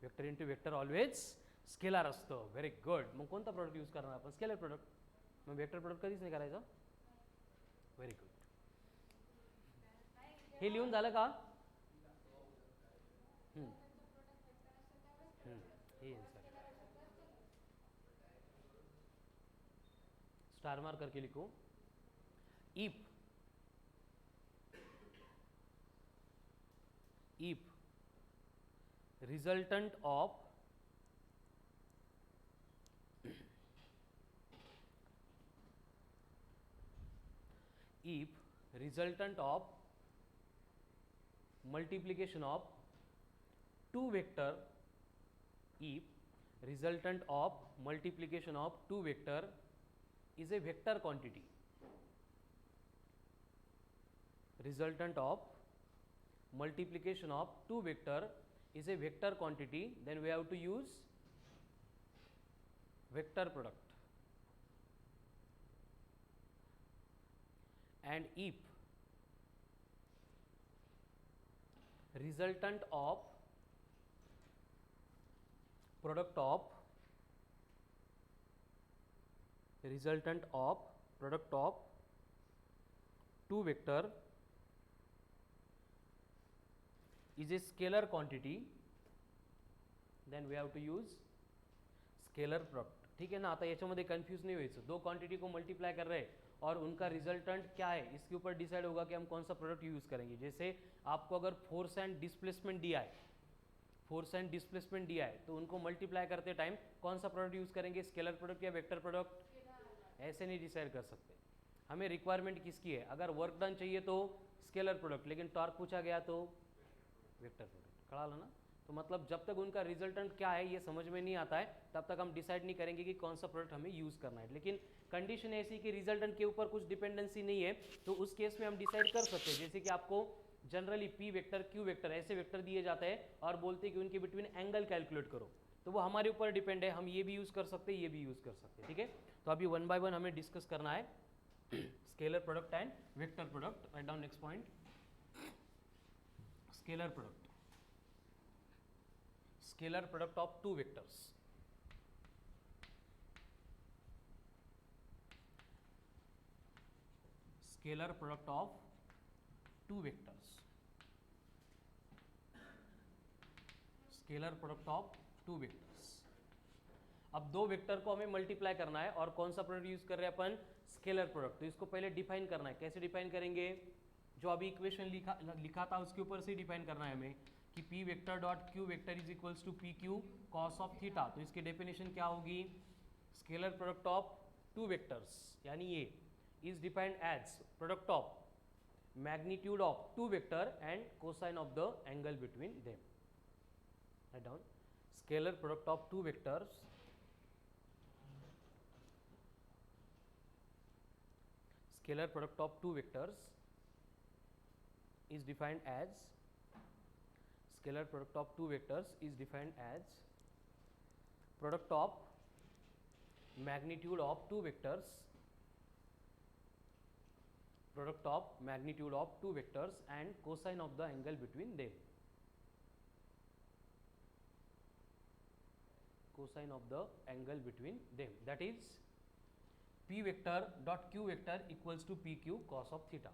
vector into vector always scalar असतं, व्हेरी गुड, मग कोणता प्रोडक्ट यूज करणार आपण स्केलर प्रोडक्ट, मग वेक्टर प्रोडक्ट कधीच नाही करायचं, व्हेरी गुड, हे लिहून झालं का, हे स्टार मार्क करके लिखो, if resultant of multiplication of two vector, if resultant of multiplication of two vector is a vector quantity, resultant of multiplication of two vector is a vector quantity, then we have to use vector product, and if resultant of product of two vector is a scalar quantity, then we have to use scalar product, ठीक है ना। आता याच्यामध्ये कन्फ्यूज नहीं व्हायचं, दो क्वांटिटी को मल्टीप्लाई कर रहे हैं और उनका रिजल्टेंट क्या है इसके ऊपर डिसाइड होगा कि हम कौन सा प्रोडक्ट यूज करेंगे। जैसे आपको अगर फोर्स एंड डिस्प्लेसमेंट दिया है तो उनको मल्टीप्लाई करते टाइम कौन सा प्रोडक्ट यूज करेंगे, स्केलर प्रोडक्ट या वेक्टर प्रोडक्ट, ऐसे नहीं डिसाइड कर सकते, हमें रिक्वायरमेंट किसकी है, अगर वर्क डन चाहिए तो स्केलर प्रोडक्ट, लेकिन टॉर्क पूछा गया तो वेक्टर प्रोडक्ट, कड़ा ना। तो मतलब जब तक उनका रिजल्टेंट क्या है ये समझ में नहीं आता है तब तक हम डिसाइड नहीं करेंगे कि कौन सा प्रोडक्ट हमें यूज करना है, लेकिन कंडीशन ऐसी कि रिजल्टेंट के ऊपर कुछ डिपेंडेंसी नहीं है तो उस केस में हम डिसाइड कर सकते हैं। जैसे कि आपको generally P vector Q vector ऐसे वेक्टर दिए जाते हैं और बोलते हैं कि उनके बिटवीन एंगल कैलकुलेट करो, तो वो हमारे ऊपर डिपेंड है, हम ये भी यूज कर सकते हैं ये भी यूज कर सकते हैं, ठीक है। तो अभी वन बाय वन हमें डिस्कस करना है scalar product and vector product. Right down next point, scalar product, scalar product of two vectors, scalar product of two vectors, scalar product of two vectors। अब दो वेक्टर को हमें मल्टीप्लाई करना है और कौन सा प्रोडक्ट यूज कर रहे हैं अपन, स्केलर प्रोडक्ट, तो इसको पहले डिफाइन करना है, कैसे डिफाइन करेंगे, जो अभी इक्वेशन लिखा था उसके ऊपर से डिफाइन करना है हमें कि p vector dot q vector is equals to P Q cos of theta, तो इसकी डेफिनेशन क्या होगी, scalar product of two vectors यानी ये is defined as product of magnitude of two vector and cosine of the angle between them. Right down, scalar product of two vectors is defined as scalar product of two vectors is defined as product of magnitude of two vectors and cosine of the angle between them, cosine of the angle between them. That is p vector dot q vector equals to pq cos of theta.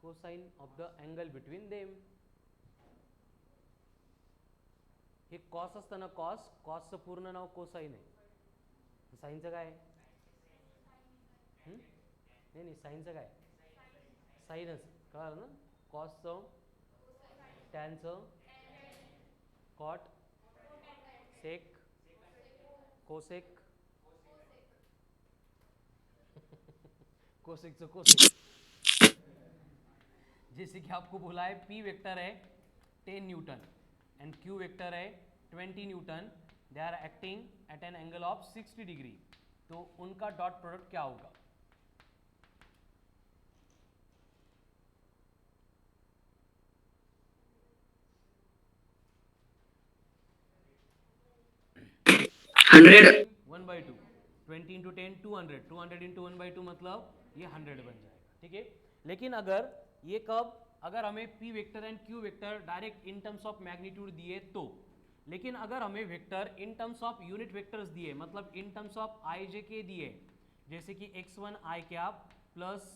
Cosine of the angle between them. हे कॉस असतं ना, कॉसचं पूर्ण नाव कोसाईन आहे. साईनचं काय आहे? नाही साईनचं काय? साईनच कळालं ना. कॉसचं, टॅनचं, कॉट, सेक, कोसेक, कोसेकचं कोसेक. जैसे कि आपको बोला है p वेक्टर है 10 न्यूटन एंड q वेक्टर है 20 newton. They are acting at an angle of 60 degree. तो उनका डॉट प्रोडक्ट क्या होगा? हंड्रेड. 1/2. 20 इंटू 10 200. 200 इंटू 1/2 मतलब ये 100 बन जाएगा. ठीक है. लेकिन अगर ये कब, अगर हमें p vector and q vector direct in terms of magnitude दिए तो. लेकिन अगर हमें vector in terms of unit vectors दिए, मतलब in terms of I J के दिए, जैसे कि x1 I cap plus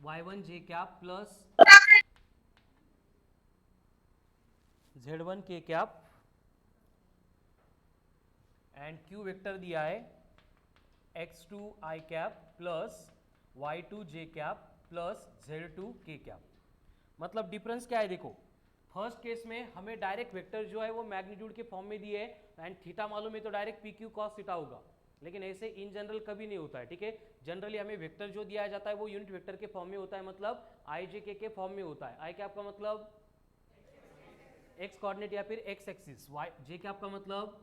y1 J cap plus z1 K cap, and q vector दिया है x2 I cap plus y2 J cap plus z2 K cap. मतलब डिफरेंस क्या है? देखो, फर्स्ट केस में हमें डायरेक्ट वेक्टर जो है वो मैग्नीट्यूड के फॉर्म में दिए है एंड थीटा मालूम है तो direct P Q cos theta होगा. लेकिन ऐसे इन जनरल कभी नहीं होता है. ठीक है. जनरली हमें वेक्टर जो दिया जाता है वो यूनिट वेक्टर के फॉर्म में होता है, मतलब आई जे के फॉर्म में होता है. आई कैप का मतलब एक्स कोऑर्डिनेट या फिर एक्स एक्सिस, वाई जे कैप का मतलब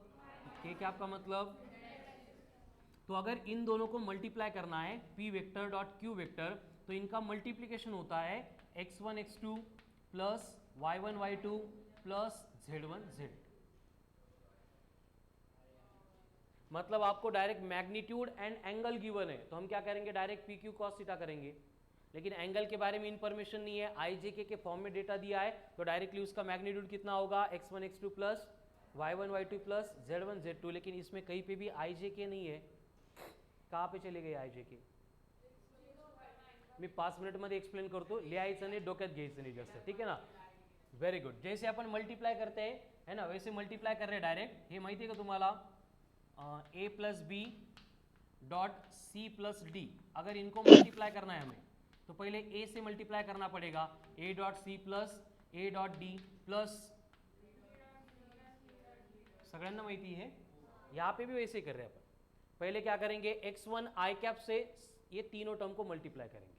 के कैप का मतलब. तो अगर इन दोनों को मल्टीप्लाई करना है p vector dot q vector, तो इनका मल्टीप्लिकेशन होता है x1 x2 plus y1 y2 plus z1 z. मतलब आपको direct magnitude and angle given है तो हम क्या करेंगे? Direct P Q cos theta करेंगे. लेकिन एंगल के बारे में इंफॉर्मेशन नहीं है, आई जे के फॉर्म में डेटा दिया है तो डायरेक्टली उसका मैग्नीट्यूड कितना होगा? x1 x2 plus y1 y2 plus z1 z2. लेकिन इसमें कहीं पे भी आई जे के नहीं है. कहाँ पे चले गए आई जे के? मी 5 मिनिटमध्ये एक्सप्लेन करतो. लिहायचं नाही, डोक्यात घ्यायचं नाही जास्त. ठीक आहे ना. Very good. जैसे अपन मल्टीप्लाई करते हैं है ना, वैसे मल्टीप्लाई कर रहे हैं डायरेक्ट. हे माहिती आहे का तुम्हाला? a plus B dot C plus D. अगर इनको मल्टीप्लाई करना है हमें तो पहले a से मल्टीप्लाई करना पड़ेगा. a dot C plus a dot D plus, सगळ्यांना माहिती है. यहाँ पे भी वैसे ही कर रहे हैं अपन. पहले क्या करेंगे? x1 आई कैप से ये तीनों टर्म को मल्टीप्लाई करेंगे.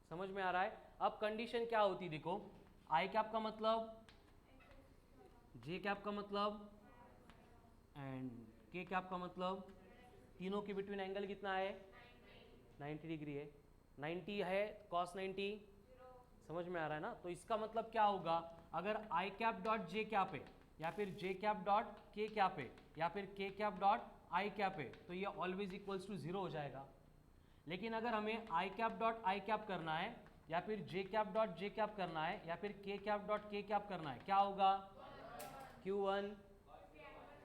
समझ में आ रहा है? अब कंडीशन क्या होती, देखो, आई कैप का मतलब, जे कैप का मतलब एंड के कैप का मतलब, तीनों के बिटवीन एंगल कितना है? 90 डिग्री है. 90 है cos 90. समझ में आ रहा है ना? तो इसका मतलब क्या होगा? अगर आई कैप डॉट जे कैप है या फिर जे कैप डॉट के कैप है या फिर के कैप डॉट आई कैप है तो ये ऑलवेज इक्वल्स टू 0 हो जाएगा. लेकिन अगर हमें आई कैप डॉट आई कैप करना है या फिर जे कैप डॉट जे कैप करना है या फिर के कैप डॉट के कैप करना है, क्या होगा? Q1,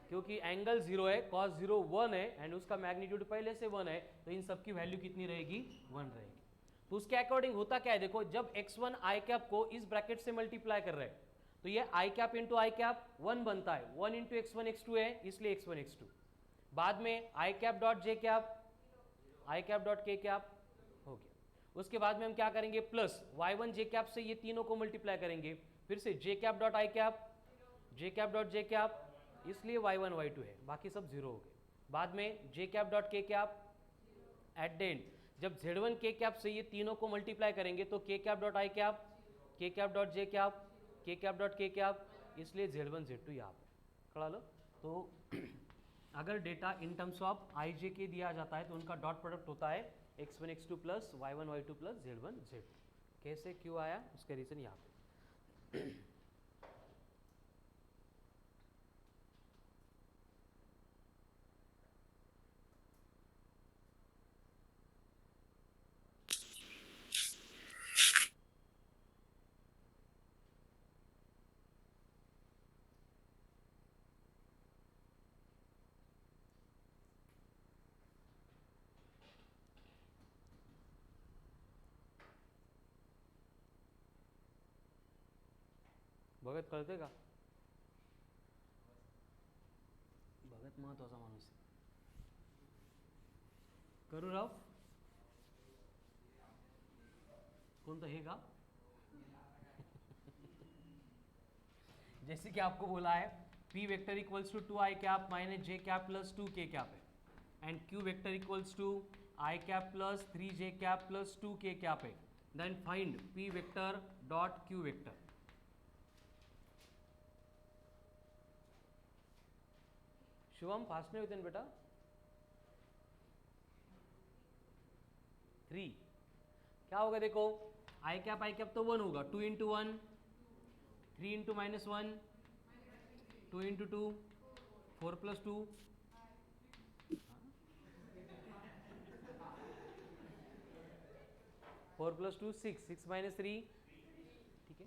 क्योंकि एंगल 0 है, cos 0 1 है एंड उसका मैग्नीट्यूड पहले से 1 है तो इन सब की वैल्यू कितनी रहेगी? 1 रहेगी. तो उसके अकॉर्डिंग होता क्या है? देखो, जब x1 आई कैप को इस ब्रैकेट से मल्टीप्लाई कर रहे हैं तो ये आई कैप इंटू आई कैप 1 बनता है. 1 इंटू x1 x2 है इसलिए x1 x2. बाद में I cap dot J cap, I cap dot के कैप हो गया. उसके बाद में हम क्या करेंगे? प्लस y1 जे कैप से ये तीनों को मल्टीप्लाई करेंगे. फिर से J cap dot I cap, J cap dot J cap, इसलिए y1 y2 है, बाकी सब 0 हो गए. बाद में जे कैप डॉट के कैप. एट द एंड जब z1 के कैप से ये तीनों को मल्टीप्लाई करेंगे तो के cap dot I cap, K cap dot J cap, K cap dot के कैप, इसलिए z1 z2 यहाँ पे. खड़ा लो. तो अगर data in terms of I J के दिया जाता है तो उनका डॉट प्रोडक्ट होता है x1 x2 plus y1 y2 plus z1 z2. कैसे क्यों आया उसका रीजन यहाँ पे. भगत कळते का? भगत महत्वाचा माणूस आहे. करू राव कोणतं हे का? जैसे कि आपको बोला है p vector equals to 2 I cap minus J cap plus 2 K cap है and q vector equals to I cap plus 3 J cap plus 2 K cap है. Then find p vector dot q vector. Shubham fast नहीं होते ना बेटा. 3 क्या होगा देखो, आई कैप तो 1 होगा, 2 into 1 3 into minus 1 2 into 2 4 plus 2 4 plus 2 6 minus 3. ठीक है,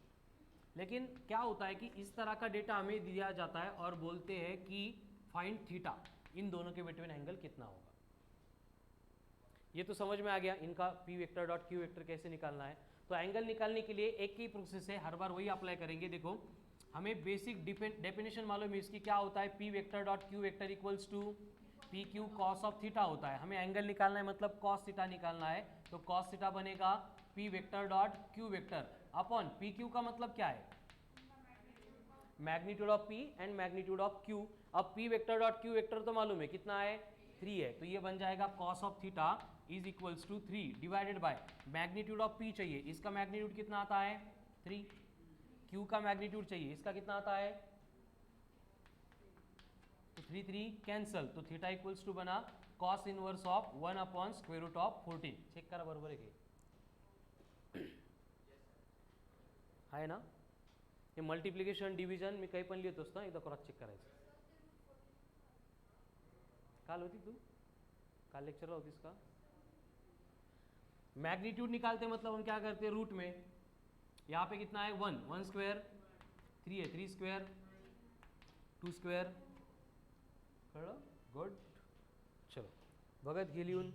लेकिन क्या होता है कि इस तरह का डेटा हमें दिया जाता है और बोलते हैं कि फाइंड थीटा, इन दोनों के बिटवीन एंगल कितना होगा. ये तो समझ में आ गया इनका p vector dot q vector कैसे निकालना है. तो एंगल निकालने के लिए एक ही प्रोसेस है, हर बार वही अप्लाई करेंगे. देखो हमें बेसिक डेफिनेशन मालूम है इसकी, क्या होता है p vector dot q vector equals to P Q cos of theta होता है. हमें एंगल निकालना है मतलब कॉस थीटा निकालना है, तो कॉस थीटा बनेगा p vector dot q vector upon P Q का मतलब क्या है, magnitude of p and magnitude of q. अब p vector dot q vector तो मालूम है कितना है 3 है, तो ये बन जाएगा cos of theta is equals to 3 divided by magnitude of p चाहिए, इसका मैग्नीट्यूड कितना आता है 3, q का मैग्नीट्यूड चाहिए, इसका कितना आता है, तो 3 3 कैंसल, तो थीटा इक्वल्स टू बना cos inverse of 1 upon square root of 14. Check करा बरोबर आहे की आहे ना. हे मल्टिप्लिकेशन डिव्हिजन मी काही पण लिहित असतो, एकदा क्रॉस चेक करायचं. काल होती तू, काल लेक्चरला होतीस का. मैग्नीट्यूड निकालते मतलब हम क्या करते हैं रूट में, यहाँ पे कितना है 1 1 स्क्वायर 3 है 3 स्क्वायर 2 स्क्वायर. कळलं, गुड. चलो भगत घे लिहून.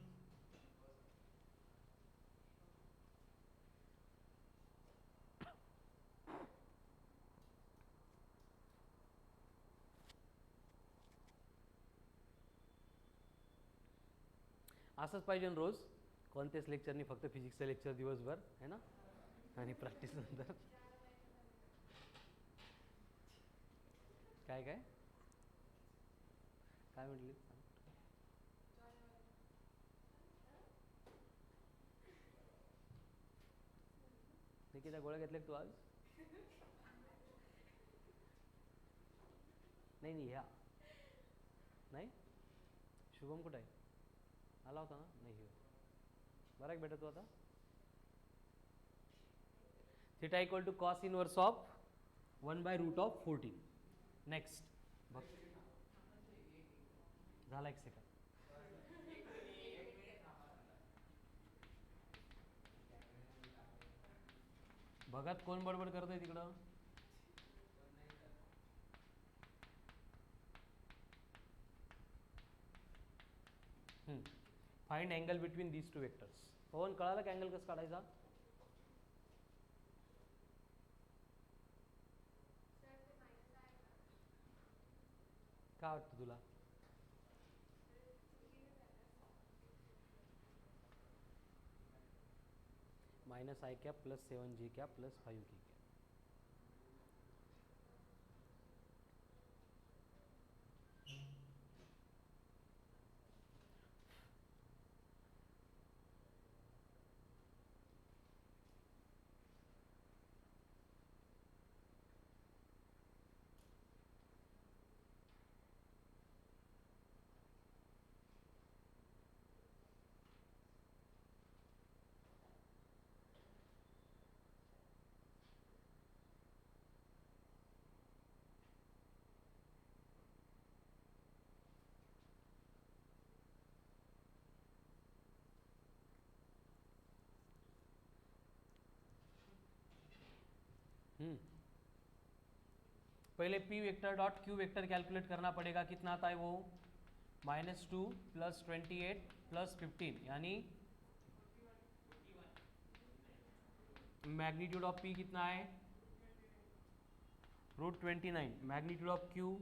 असंच पाहिजे रोज, कोणतेच लेक्चर नाही, फक्त फिजिक्सचं लेक्चर दिवसभर है ना, आणि प्रॅक्टिस नंतर काय काय काय म्हटली. निकिता गोळ्या घेतल्या तू आज. नाही नाही ह्या नाही. शुभम कुठं आहे, आला होता ना, नाही बरा आहे बेटा तू आता. Theta equal to cos inverse of 1 by root of 14. Next बघ, झाला 1 सेकंड. भगत कोण बडबड करतोय तिकडं. Find angle between these two vectors. Pawan कळालं का अँगल कसं काढायचा. काय वाटतं तुला. Minus I cap plus 7 J cap plus 5 K cap. पहले p vector dot q vector calculate करना पड़ेगा. कितना आता है वो -2 प्लस 28 प्लस 15, यानी मैग्नीट्यूड ऑफ p कितना है रूट 29 मैग्नीट्यूड ऑफ क्यू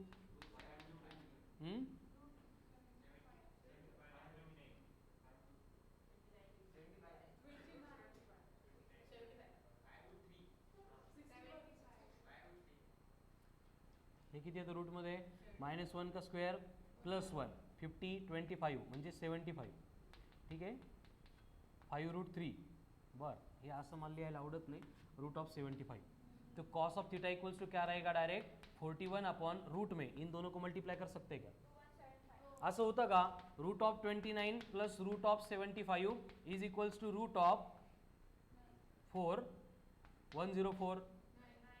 हे किती येतं रूटमध्ये -1 का स्क्वेअर +1 50 25 म्हणजे 75 ठीक आहे 5√3 बरं हे असं मला लिहायला आवडत नाही √75 तो cos of theta equals to क्या रहेगा डायरेक्ट 41 अपॉन रूट में इन दोनों को मल्टीप्लाई कर सकते क्या असं होतं का √29 प्लस √75 इज इक्वल्स टू √4 104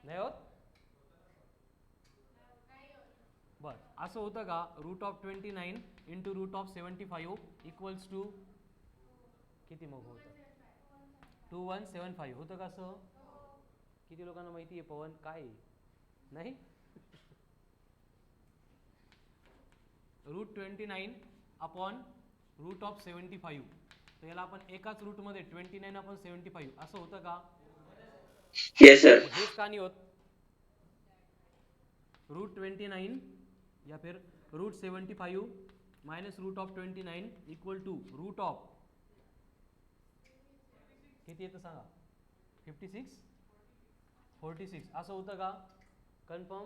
नाही होत बर असं होतं का √29 इंटू √75 इक्वल्स टू किती मग होतं 2175 होतं का असं किती लोकांना माहिती आहे पवन काय आहे? नाही √29 अपॉन √75 तर याला आपण एकाच रूटमध्ये 29 अपॉन 75 असं होतं का Yes, sir. हेच का नाही होत √29 या फिर √75 minus √29 equal to root of किती येतं सांगा 56 46 असं होतं का कन्फर्म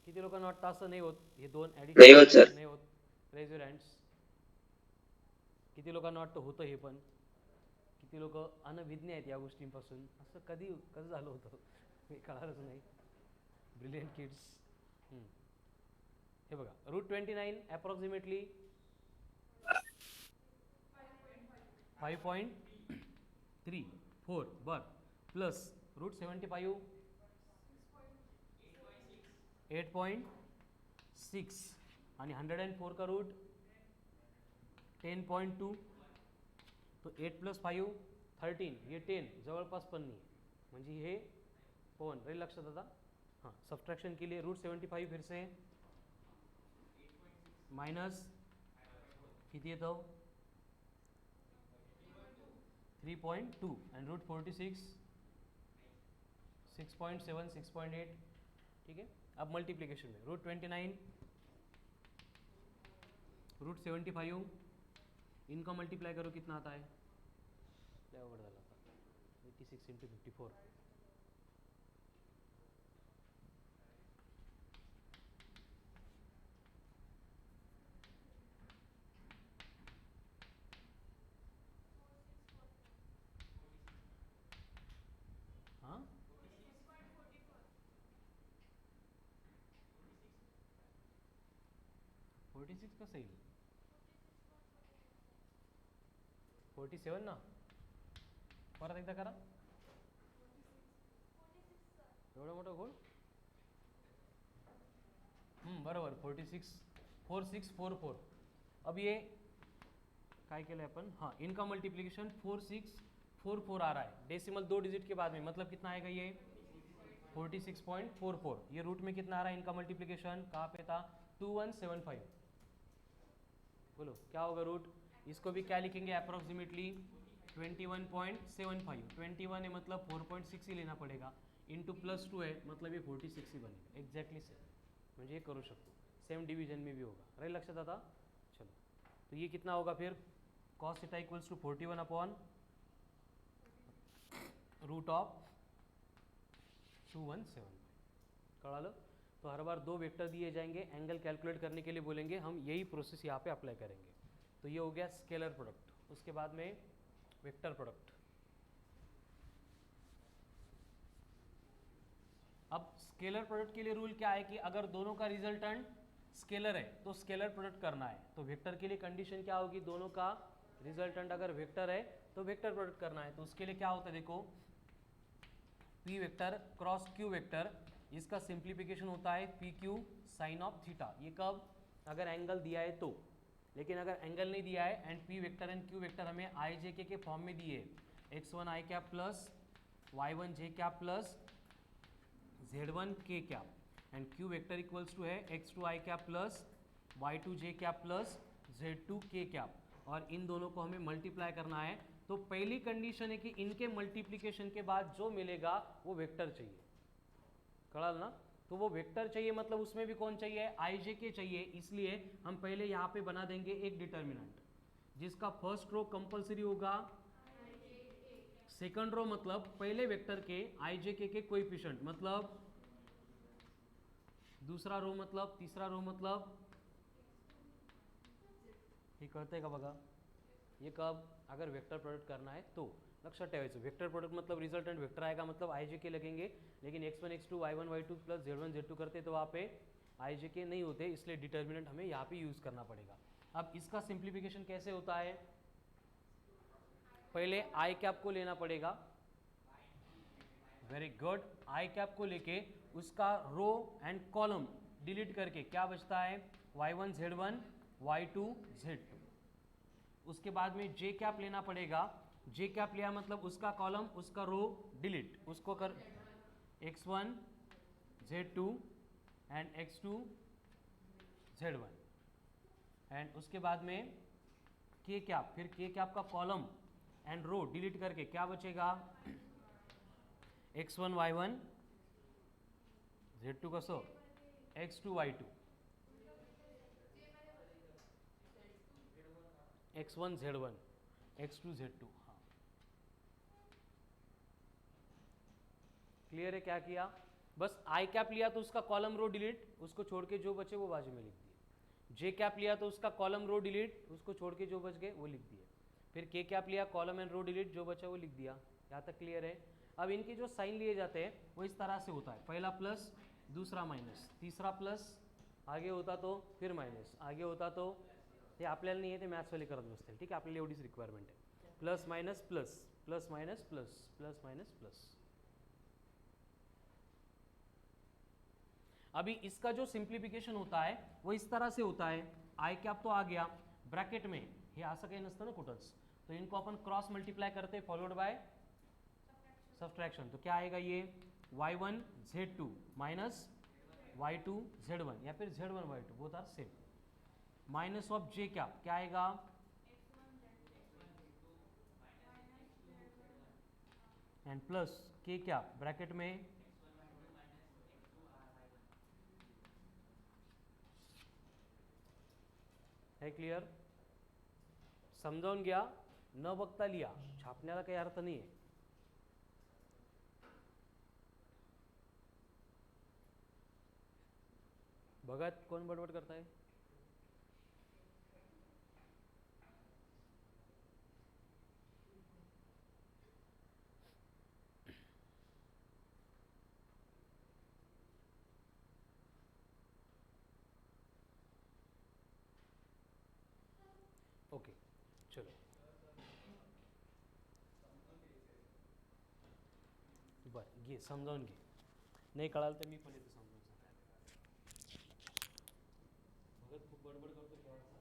किती लोकांना वाटतं असं नाही होत हे दोन नाही होत, sir. नाही होत रेज युअर हँड्स किती लोकांना वाटतं होतं हे पण किती लोक अनभिज्ञ आहेत या गोष्टींपासून असं कसं झालं होतं हे कळालंच नाही ब्रिलियंट किड्स हे बघा √29 अप्रॉक्सिमेटली 5.34 बर प्लस √75 8.6 आणि 104 का रूट 10.2 तो 8 + 5 13 हे 10 जवळपास पण नाही म्हणजे हे पवन राहील लक्षात आता हाँ सब्ट्रैक्शन के लिए √75 फिर से माइनस किती येतं 3.2 एंड √46 6.7 6.8 ठीक है अब मल्टीप्लिकेशन में √29 √75 इनका मल्टीप्लाई करो कितना आता है क्या ओवर डाला था 86 इंटू 54 हाँ 46 का सही 47 ना परत एकदा करा एवढा मोठा गोल बरोबर 46 अब ये काय केलं अपन हाँ इनका मल्टीप्लिकेशन 4644 आ रहा है डेसिमल 2 डिजिट के बाद में मतलब कितना आएगा ये 46.44 ये रूट में कितना आ रहा है इनका मल्टीप्लिकेशन कहाँ पे था 2175 बोलो क्या होगा रूट इसको भी क्या लिखेंगे अप्रोक्सीमेटली 21.75 21 है मतलब 4.6 ही लेना पड़ेगा इंटू +2 है मतलब ये 46 ही बनेगा एक्झॅक्टली सेम म्हणजे ये करू शकतो सेम डिवीजन में भी होगा राइट लक्षात आता चलो तो ये कितना होगा फिर cos theta equals to 41 upon √2175 कळालं तो हर बार 2 वेक्टर दिए जाएंगे एंगल कैलकुलेट करने के लिए बोलेंगे हम यही प्रोसेस यहाँ पे अप्लाई करेंगे तो ये हो गया स्केलर प्रोडक्ट उसके बाद में वेक्टर प्रोडक्ट अब स्केलर प्रोडक्ट के लिए रूल क्या है कि अगर दोनों का रिजल्टेंट स्केलर है तो स्केलर प्रोडक्ट करना है तो वेक्टर के लिए कंडीशन क्या होगी दोनों का रिजल्टेंट अगर वेक्टर है तो वेक्टर प्रोडक्ट करना है तो उसके लिए क्या होता है देखो P vector cross Q vector इसका सिंप्लीफिकेशन होता है P Q sine of theta ये कब अगर एंगल दिया है तो लेकिन अगर एंगल नहीं दिया है and P vector and Q vector हमें आई जे के फॉर्म में दिए x1 I cap plus y1 J cap plus z1 K cap and Q vector equals to है x2 I cap plus y2 J cap plus z2 K cap और इन दोनों को हमें मल्टीप्लाई करना है तो पहली कंडीशन है कि इनके मल्टीप्लिकेशन के बाद जो मिलेगा वो वेक्टर चाहिए कड़ाल ना, तो वो वेक्टर चाहिए मतलब उसमें भी कौन चाहिए, आई जे के चाहिए, इसलिए हम पहले यहाँ पे बना देंगे एक डिटर्मिनेंट जिसका फर्स्ट रो कंपलसरी होगा, सेकंड रो मतलब पहले वेक्टर के आई जे के कोएफिशिएंट मतलब दूसरा रो मतलब तीसरा रो मतलब हे कळतंय का बघा, ये कब अगर वेक्टर प्रोडक्ट करना है तो लक्षात ठेवायचं, वेक्टर प्रोडक्ट मतलब रिजल्टेंट वेक्टर आएगा मतलब आई जे के लगेंगे, लेकिन x1 x2 y1 y2 plus z1 z2 करते तो वहाँ पे आई जे के नहीं होते, इसलिए डिटर्मिनेंट हमें यहाँ पे यूज़ करना पड़ेगा। अब इसका सिंप्लीफिकेशन कैसे होता है, पहले आई कैप को लेना पड़ेगा, वेरी गुड, आई कैप को लेके उसका रो एंड कॉलम डिलीट करके क्या बचता है y1 z1 y2 z2, उसके बाद में जे कैप लेना पड़ेगा, जे कैप लिया मतलब उसका कॉलम उसका रो डिलीट, उसको कर x1 z2 and x2 z1 and उसके बाद में के कैप, फिर के कैप का कॉलम एंड रो डिलीट करके क्या बचेगा x1 y1 z2 कसं x2 y2 x1 z1 x2 z2। हाँ क्लियर है, क्या किया, बस आई कैप लिया तो उसका कॉलम रो डिलीट, उसको छोड़ के जो बचे वो बाजू में लिख दिए, जे कैप लिया तो उसका कॉलम रो डिलीट, उसको छोड़ के जो बच गए वो लिख दिए, फिर के कैप लिया कॉलम एंड रो डिलीट, जो बचा वो लिख दिया। यहाँ तक क्लियर है। अब इनके जो साइन लिए जाते हैं वो इस तरह से होता है, पहला प्लस दूसरा माइनस तीसरा प्लस, आगे होता तो फिर मायनस, आगे होता तो ते आपल्याला नाही आहे, ते मॅथ्सवाले करत बसतील, ठीक आहे, आपल्याला एवढीच रिक्वायरमेंट आहे, plus minus plus plus minus plus plus minus plus. अभी इसका जो सिंप्लीफिकेशन होता है वो इस तरह से होता है, आई कैप तो आ गया, ब्रैकेट में हे असं काही नसतं ना कुठंच, तो इनको अपन क्रॉस मल्टीप्लाई करते फॉलोड बाय सब्सट्रैक्शन, तो क्या आएगा ये y1 z2 minus y2 z1 या फिर z1 y2 both are same, minus of J cap क्या आएगा and plus K cap bracket में है, क्लियर, समजावून घ्या, न बघता लिहा, छापण्याला काही अर्थ नाही आहे। बघत कोण बडबड करताय, ओके चलो बरं घे समजावून घे, नाही कळालं तर मी पण येतो समजावून सांगायला, भगत खूप बडबड करतो केव्हाचा।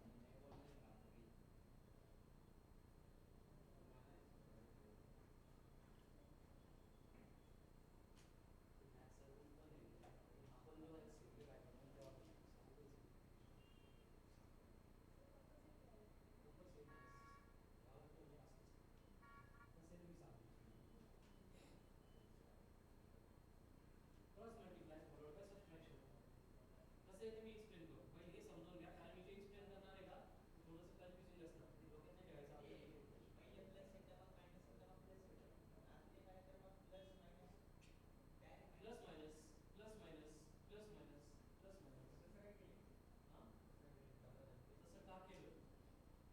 Cross multiply followed by subtraction, कसं आहे ते मी एक्सप्लेन करू, पहिले हे समजावून घ्या, कारण मी जे एक्सप्लेन करणार आहे का ते थोडंसं कन्फ्युजिंग असणार, ते डोक्यात नाही ठेवायचं आपल्याला, पहिले प्लस येतं मग मायनस येतं मग प्लस येतं, आणि ते काय तर मग plus minus plus minus plus minus plus minus plus minus तसं काय केलं, हां तसं का केलं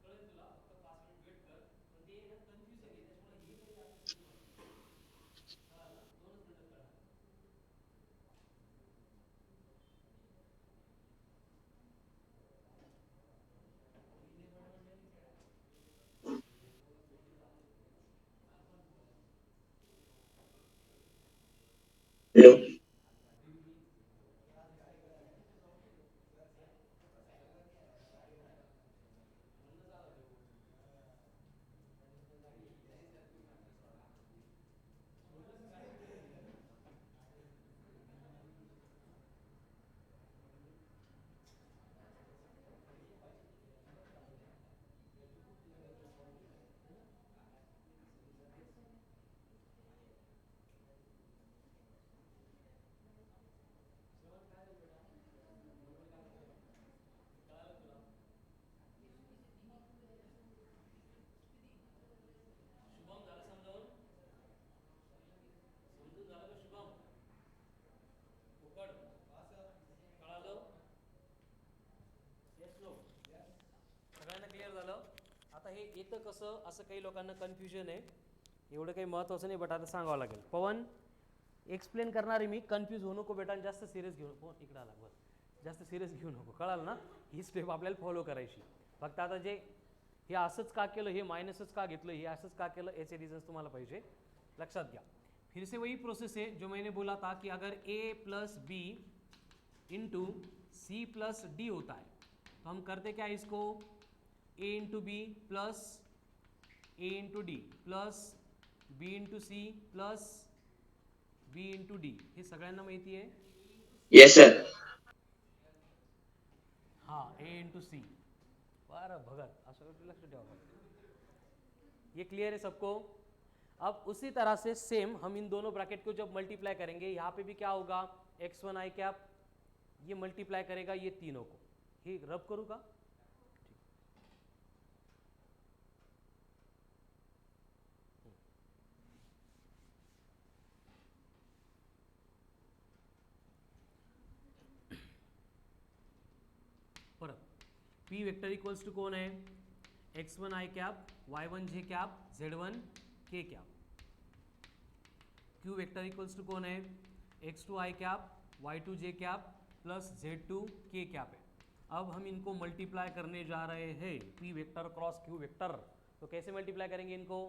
कळेल तुला, फक्त 5 मिनिट वेट कर, पण ते ना कन्फ्युज आहे त्याच्यामुळे हे काही आता समजू नको, कळालं ना, 2च मिनिटात कळा। हेलो। क्लिअर झालं. आता हे येतं कसं असं काही लोकांना कन्फ्युजन आहे, एवढं काही महत्त्वाचं नाही, बट आता सांगावं लागेल. पवन एक्सप्लेन करणार आहे मी, कन्फ्यूज होऊ नको बेटा, जास्त सिरियस घेऊ नको. इकडे आला बरं, जास्त सिरियस घेऊ नको, कळाल ना. ही स्टेप आपल्याला फॉलो करायची. फक्त आता जे हे असंच का केलं, हे मायनसच का घेतलं, हे असंच का केलं, याचे रिझन्स तुम्हाला पाहिजे लक्षात घ्या. फिर से वही प्रोसेस है जो मैंने बोला था कि अगर a plus B into C plus D होता है तो हम करते क्या इसको a into B plus A into D plus B into C plus B into D. हे सगळ्यांना माहिती आहे. Yes, sir. हाँ ए इंटू सी. बरं भगत असं लक्ष ठेवा. ये क्लियर है सबको. अब उसी तरह से सेम हम इन दोनों ब्रैकेट को जब मल्टीप्लाई करेंगे, यहाँ पे भी क्या होगा, x1 i कैप ये मल्टीप्लाई करेगा ये तीनों को. ये रब करूँगा. परत p वेक्टर इक्वल्स टू कौन है, x1 i cap, y1 j cap, z1 k cap. q vector equals to कौन है, x2 i cap, y2 j cap plus z2 k cap है. अब हम इनको मल्टीप्लाई करने जा रहे हैं, p vector cross q vector. तो कैसे मल्टीप्लाई करेंगे इनको,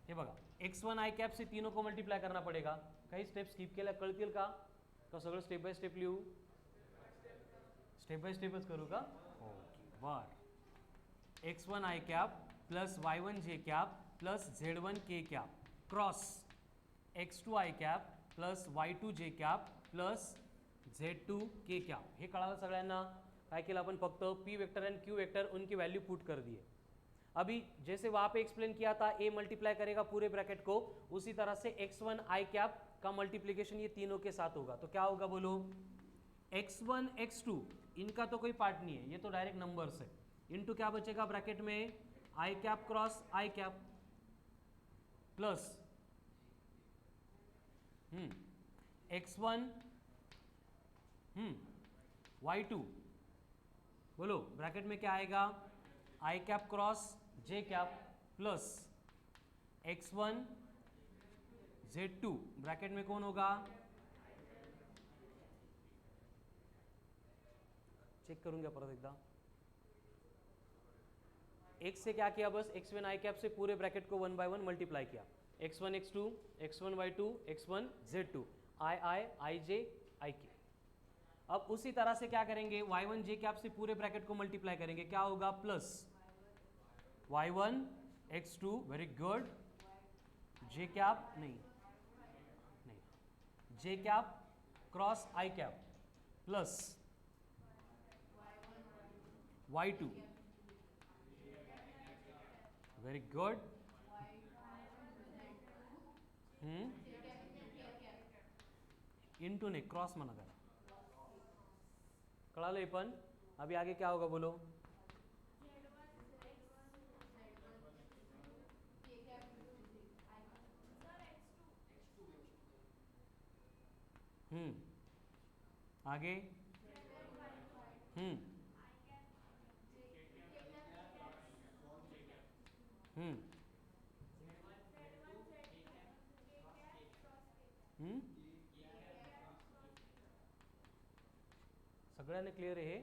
हे बघा x1 i कैप से तीनों को मल्टीप्लाई करना पडेगा. काही स्टेप स्किप केल्या कळतील का, तो सगळं स्टेप बाय स्टेप लिहू, स्टेप बाय स्टेपच करू का. ओके बर. x1 i cap plus y1 j cap plus z1 k cap cross x2 i cap plus y2 j cap plus z2 k cap. हे कळालं सगळ्यांना. काय केलं आपण, फक्त p vector and q vector उनकी वैल्यू पुट कर दिए. अभी जैसे वहाँ पे एक्सप्लेन किया था a मल्टीप्लाई करेगा पूरे ब्रैकेट को, उसी तरह से x1 i कैप का मल्टीप्लिकेशन ये तीनों के साथ होगा. तो क्या होगा बोलो, x1 x2 इनका तो कोई पार्ट नहीं है, ये तो डायरेक्ट नंबर्स है. इनटू क्या बचेगा ब्रैकेट में, i cap cross i cap plus x1 y2 बोलो ब्रैकेट में क्या आएगा, i cap cross j cap plus x1 z2 bracket में कौन होगा, चेक करूंगा परत एकदा. x से क्या किया, बस x1 i कैप से पूरे ब्रैकेट को 1 बाय 1 मल्टीप्लाई किया. x1 x2 x1 y2 x1 z2 i j i k. अब उसी तरह से क्या करेंगे, y1 j कैप से पूरे ब्रैकेट को मल्टीप्लाई करेंगे, क्या होगा plus y1 x2 very good j cap नहीं j cap cross i cap plus y2 very good into ने क्रॉस म्हणा करा. कळालंय पण. अभी आगे क्या होगा बोलो, आगे सगळ्यांना क्लियर है.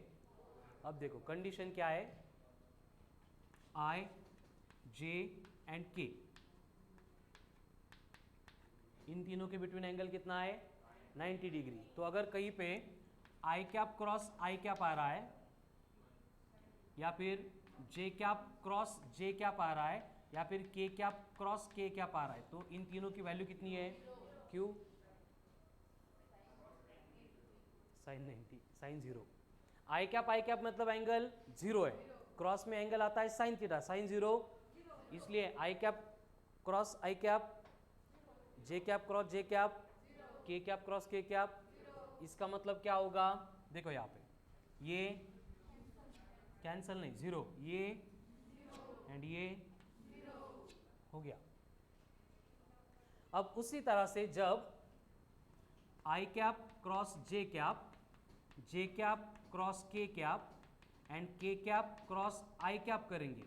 अब देखो कंडीशन क्या है, I J एंड K इन तीनों के बिटवीन एंगल कितना है 90 डिग्री. तो अगर कहीं पे I cap cross I cap आ रहा है या फिर J cap cross J cap आ रहा है या फिर K cap cross K cap आ रहा है, तो इन तीनों की वैल्यू कितनी है, Q sine 90 sine 0. I cap मतलब एंगल 0 है, क्रॉस में एंगल आता है साइन थीटा, साइन 0, इसलिए I cap cross I cap, J cap cross J cap, K cap cross K cap. इसका मतलब क्या होगा, देखो यहाँ पे ये कैंसल नहीं, 0, ये एंड ये हो गया. अब उसी तरह से जब I cap cross J cap, J cap cross K cap and के कैप क्रॉस आई कैप करेंगे,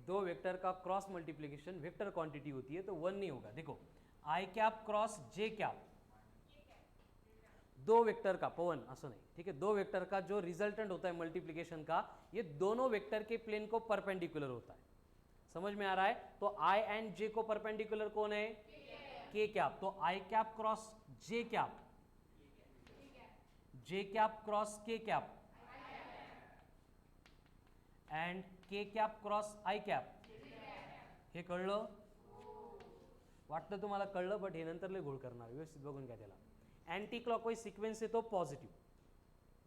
दो वेक्टर का क्रॉस मल्टीप्लीकेशन वेक्टर क्वांटिटी होती है तो 1 नहीं होगा। देखो आई कैप क्रॉस जे कैप, दो वेक्टर का पवन असं नहीं, ठीक है, दो वेक्टर का जो रिजल्टेंट होता है मल्टीप्लीकेशन का, ये दोनों वेक्टर के प्लेन को परपेंडिकुलर होता है। समझ में आ रहा है? तो आई एंड जे को परपेंडिकुलर कौन है? के कैप। तो आई cap cross J cap, J cap cross K cap and के कैप क्रॉस आई कैप, हे कळलं? वाटतं तुम्हाला कळलं, बट हे नंतर लय घोळ करणार, व्यवस्थित बघून घ्या त्याला. अँटी क्लॉकवाईज सिक्वेन्स येतो पॉझिटिव्ह,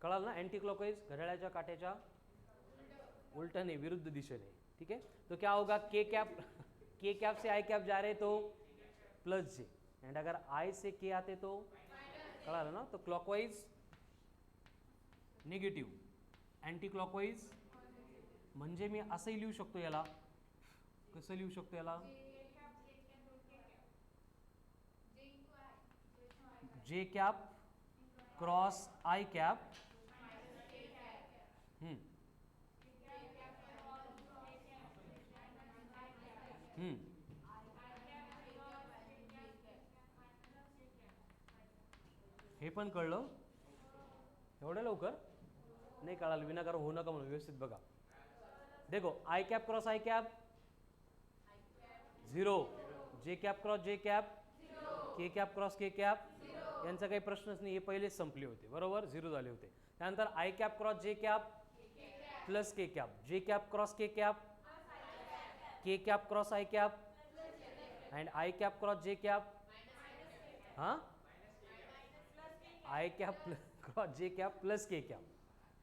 कळाल ना? अँटी क्लॉकवाईज घड्याळाच्या काट्याच्या उलटने, विरुद्ध दिशेने, ठीक है? तो क्या होगा? के कैप से आई कैप जा रहे तो प्लस जे, एंड अगर आई से के आते तो, कळालं ना? तो क्लॉकवाईज निगेटिव्ह, अँटी क्लॉकवाईज, म्हणजे मी असंही लिहू शकतो याला. कसं लिहू शकतो याला? जे कैप क्रॉस आई कैप, हम्म हम्म हे पण कळलं? एवढ्या लवकर नाही कळालं, विनाकारण होऊ नका म्हणून व्यवस्थित बघा. देखो आई कैप क्रॉस आई कैप 0, जे कैप क्रॉस जे cap, K cap cross K cap, यांचा काही प्रश्नच नाही, हे पहिलेच संपले होते, बरोबर, 0 झाले होते. त्यानंतर आई cap cross J cap plus K cap, J cap cross K cap, K cap cross I cap and I cap cross J cap, हाँ, आई कैप क्रॉस जे कैप प्लस के कैप,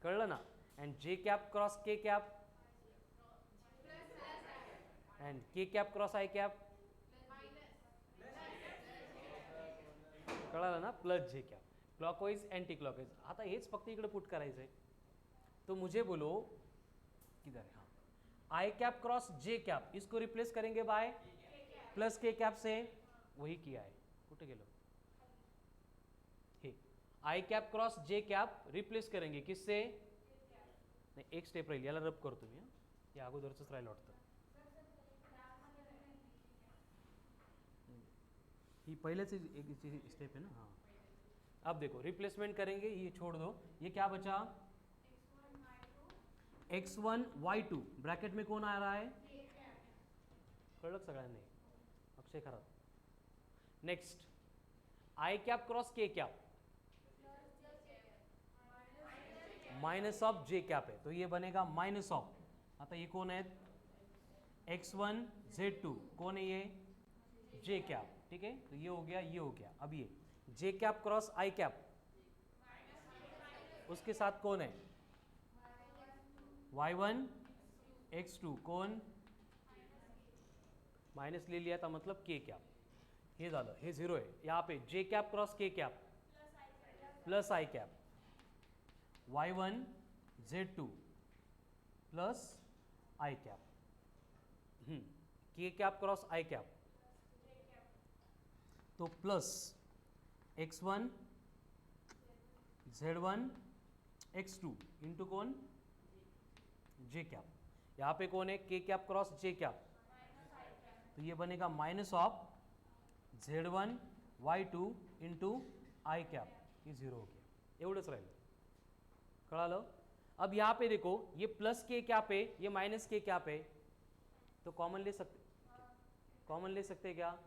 कळलं ना? And J cap cross K cap and के कैप क्रॉस आई कैप, कळालं ना? Plus J cap. Clockwise anti clockwise. आता हेच फक्त इकडे पुट करायचंय. तो मुझे बोलो किधर है? हाँ, आई कैप क्रॉस जे कैप, इसको रिप्लेस करेंगे बाय प्लस के कैप से, वही किया है. कुठे गेलो? हे आई कैप क्रॉस जे कैप रिप्लेस करेंगे किससे? नाही, एक स्टेप राहील, याला रब करतो मी. या अगोदरच राहिलं वाटतं. ये पहले से एक स्टेप है ना. हाँ, अब देखो रिप्लेसमेंट करेंगे, ये छोड़ दो, ये क्या बचा? x1 y2, ब्रैकेट में कौन आ रहा है? कळलं सगळ्यांनी? Akshay Kharat. Next I cap cross K cap, minus of J cap है, तो ये बनेगा माइनस ऑफ, आता ये कौन है? x1 z2, कौन है ये? जे कैप, ठीक है? तो ये हो गया, ये हो गया. अब ये जे कैप क्रॉस आई कैप, उसके साथ कौन है? y1 x2, कौन? माइनस ले लिया था, मतलब के कैप. हे झालं, हे 0 आहे. यहाँ पे जे cap cross K cap plus आई कैप, y1 z2 प्लस आई कैप, के कैप क्रॉस आई कैप, तो plus x1 z1 x2 into कौन? जे कैप. यहाँ पे कौन है? के कैप क्रॉस जे कैप, तो ये बनेगा minus of z1 y2 into I cap, ये 0 हो गया. एवढंच राहिलं, कळालं? अब यहाँ पे देखो, ये प्लस के कैप है, ये माइनस के कैप है, तो कॉमन ले सकते, कॉमन ले सकते क्या?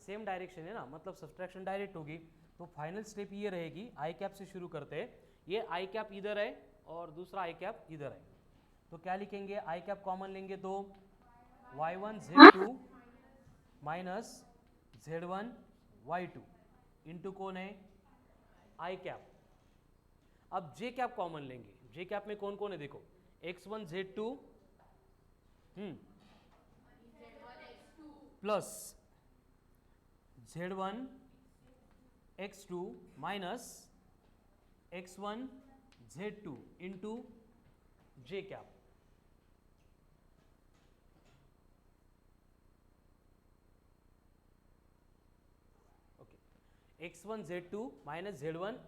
सेम डायरेक्शन है ना, मतलब सब्सट्रैक्शन डायरेक्ट होगी. तो फाइनल स्टेप ये रहेगी, आई कैप से शुरू करते हैं. ये आई कैप इधर है और दूसरा आई कैप इधर है, तो क्या लिखेंगे? आई कैप कॉमन लेंगे तो y1 z2 minus z1 y2 into कौन है? आई कैप. अब जे कैप कॉमन लेंगे, जे कैप में कौन कौन है? देखो x1 z2 plus z1 x2 minus x1 z2 into J cap. Okay, x1 z2 minus z1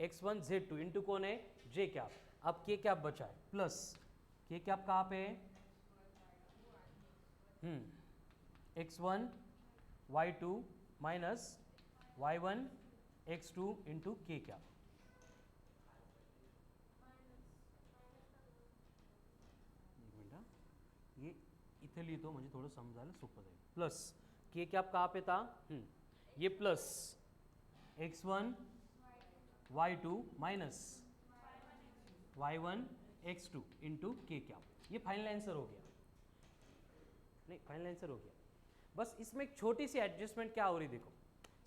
x1 z2 into कौन है जे कैप, अब के कैप बचा है प्लस के कैप कहाँ पे है x1 y2 minus y1 x2 into K cap. एक मिनिट हा, ये इथे लिहितो म्हणजे थोडं समजायला सोपं जाईल। प्लस के कैप कहाँ पे था ये plus x1 y2 minus y1 x2 into K cap. ये फाइनल आंसर हो गया, नहीं फाइनल आंसर हो गया। बस इसमें एक छोटी सी एडजस्टमेंट क्या हो रही देखो,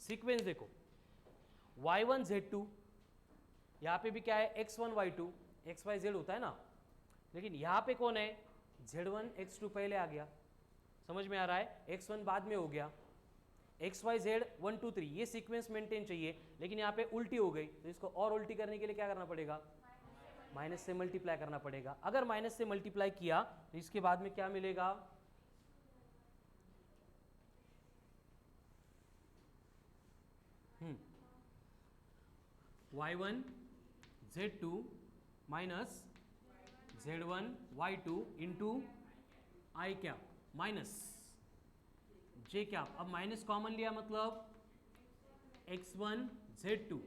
सीक्वेंस देखो y1 z2, यहाँ पे भी क्या है x1 y2 xyz होता है ना, लेकिन यहाँ पे कौन है z1 x2 पहले आ गया, समझ में आ रहा है, x1 बाद में हो गया, xyz 1 2 3 ये सीक्वेंस मेंटेन चाहिए, लेकिन यहाँ पे उल्टी हो गई, तो इसको और उल्टी करने के लिए क्या करना पड़ेगा, माइनस से मल्टीप्लाई करना पड़ेगा। अगर माइनस से मल्टीप्लाई किया तो इसके बाद में क्या मिलेगा, y1 z2 minus z1 y2 into I cap minus J cap. अब माइनस कॉमन लिया मतलब x1 z2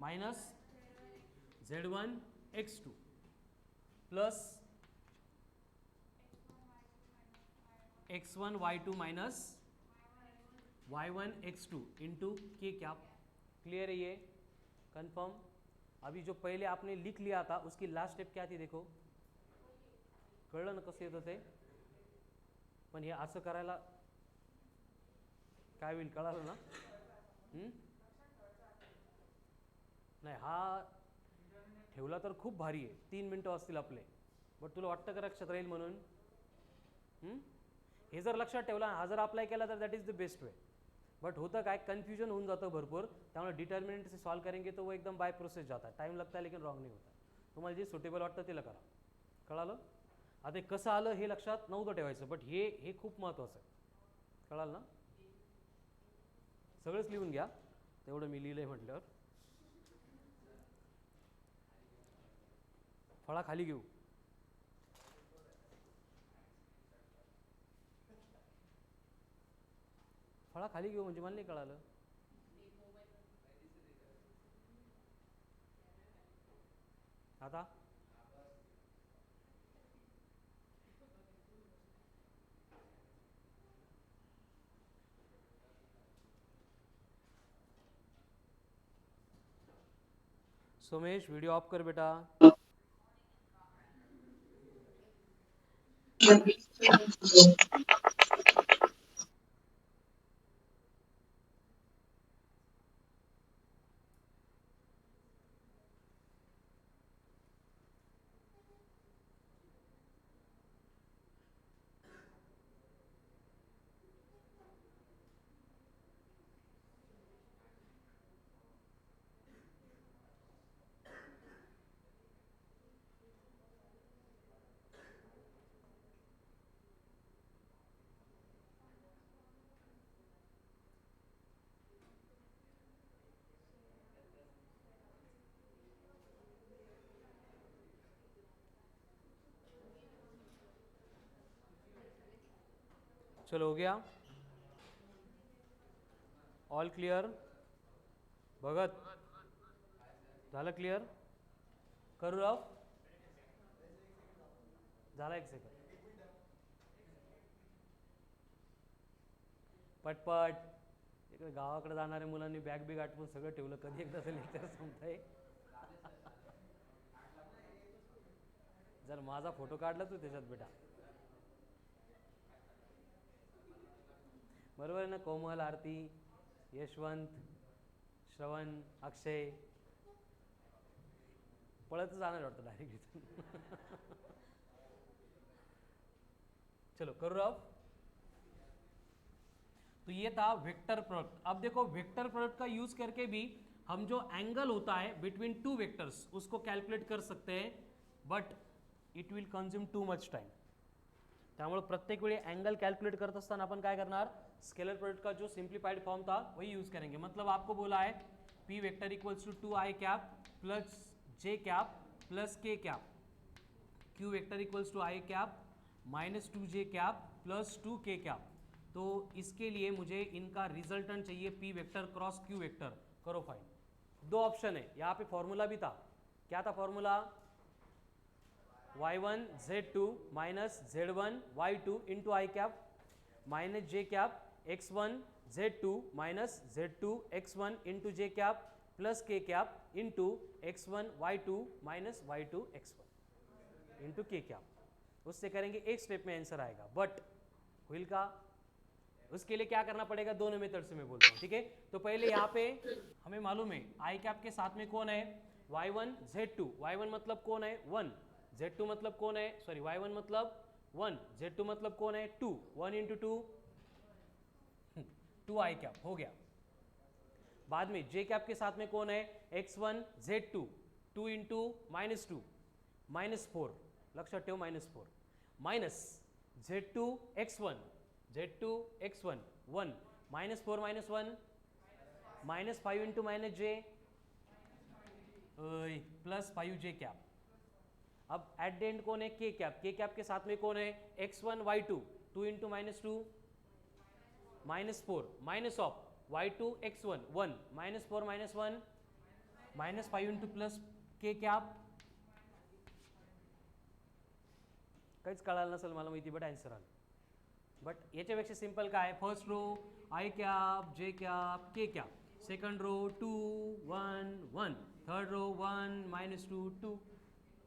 minus z1 x2 plus x1 y2 minus y1 x2 into K cap. Clear है ये, कंफर्म। अभी जो पहले आपने लिख लिया था उसकी लास्ट स्टेप क्या थी देखो, कळलं ना कसं येतं ते, पण हे असं करायला काय होईल कळालं ना, नाही हा ठेवला तर खूप भारी आहे, 3 मिनिटं असतील आपले, बट तुला वाटतं का लक्षात राहील म्हणून, हे जर लक्षात ठेवला, हा जर अप्लाय केला तर that is the best way. But होता काय कन्फ्यूजन होऊन जातं भरपूर, त्यामुळे डिटर्मिनेंट से सॉल्व करेंगे तो वो एकदम बाय प्रोसेस जाता है, टाइम लगता है लेकिन रॉन्ग नहीं होता। तुम्हाला जे सुटेबल वाटतं ते करा, कळालं। आता हे कसं आलं हे लक्षात नव्हतं ठेवायचं, बट हे खूप महत्त्वाचं आहे, कळालं ना। सगळंच लिहून घ्या, तेवढं मी लिहिलंय म्हटल्यावर। फळा खाली घेऊ, फळा खाली घेऊ म्हणजे मला नाही कळालं। आता सोमेश वीडियो ऑफ कर बेटा। चलो हो गया, ऑल क्लियर। भगत झालं क्लियर, करू राव, झाला 1 सेकंड, पटपट। इकडे गावाकडे जाणाऱ्या मुलांनी बॅग बिग आटपून सगळं ठेवलं, कधी एकदाचं लेक्चर संपतंय। जर माझा फोटो काढला तू त्याच्यात बेटा, बरोबर आहे ना। कोमल, आरती, यशवंत, श्रवण, अक्षय पळत जाणार वाटतं डायरेक्ट इथून। चलो करो रब। तो ये था वेक्टर प्रोडक्ट। अब देखो वेक्टर प्रोडक्ट का यूज करके भी हम जो एंगल होता है बिटवीन 2 वेक्टर्स उसको कैलकुलेट कर सकते हैं, but it will consume too much time. त्यामुळे प्रत्येक वेळी एंगल कैलकुलेट करत असताना अपन काय करणार, स्केलर प्रोडक्ट का जो सिंप्लीफाइड फॉर्म था वही यूज करेंगे। मतलब आपको बोला है P vector equals to 2i cap plus J cap plus K cap, Q vector equals to I cap minus 2 J cap plus 2 K cap. तो इसके लिए मुझे इनका रिजल्टेंट चाहिए P vector cross Q vector. करो फाइंड। दो ऑप्शन है, यहाँ पे फॉर्मूला भी था। क्या था formula? y1 z2 minus z1 y2 into I cap minus J cap x1 z2 minus z2 x1 into J cap plus K cap into x1 y2 minus y2 x1 into K cap. उससे करेंगे एक स्टेप में आंसर आएगा, बट हुईल का उसके लिए क्या करना पड़ेगा? दोनों मेथड से मैं बोलता हूँ, ठीक है। तो पहले यहाँ पे हमें मालूम है आई कैप के साथ में कौन है? y1 z2। y1 मतलब कौन है? 1। z2 मतलब कौन है? सॉरी, y1 मतलब 1, z2 मतलब कौन है? 2। 1 इंटू 2 आई कैप हो गया। बाद में जे कैप के साथ में कौन है? x1 z2 2 इंटू -2 -4, लक्ष्य ठेव -4 minus z2 x1 z2 x1 1 -4 -1 -5 into minus J plus 5 J cap. अब एट द एंड कौन है? के कैप। के कैप के साथ में कौन है? x1 y2 2 into -2 -4 minus of y2 x1 1 -4 -1 -5 into plus K cap. काहीच कळालं नसेल मला माहिती, बट आन्सर आलं। बट याच्यापेक्षा सिंपल काय? First row I cap J cap K cap, second row 2 1 1, third row 1 -2 2।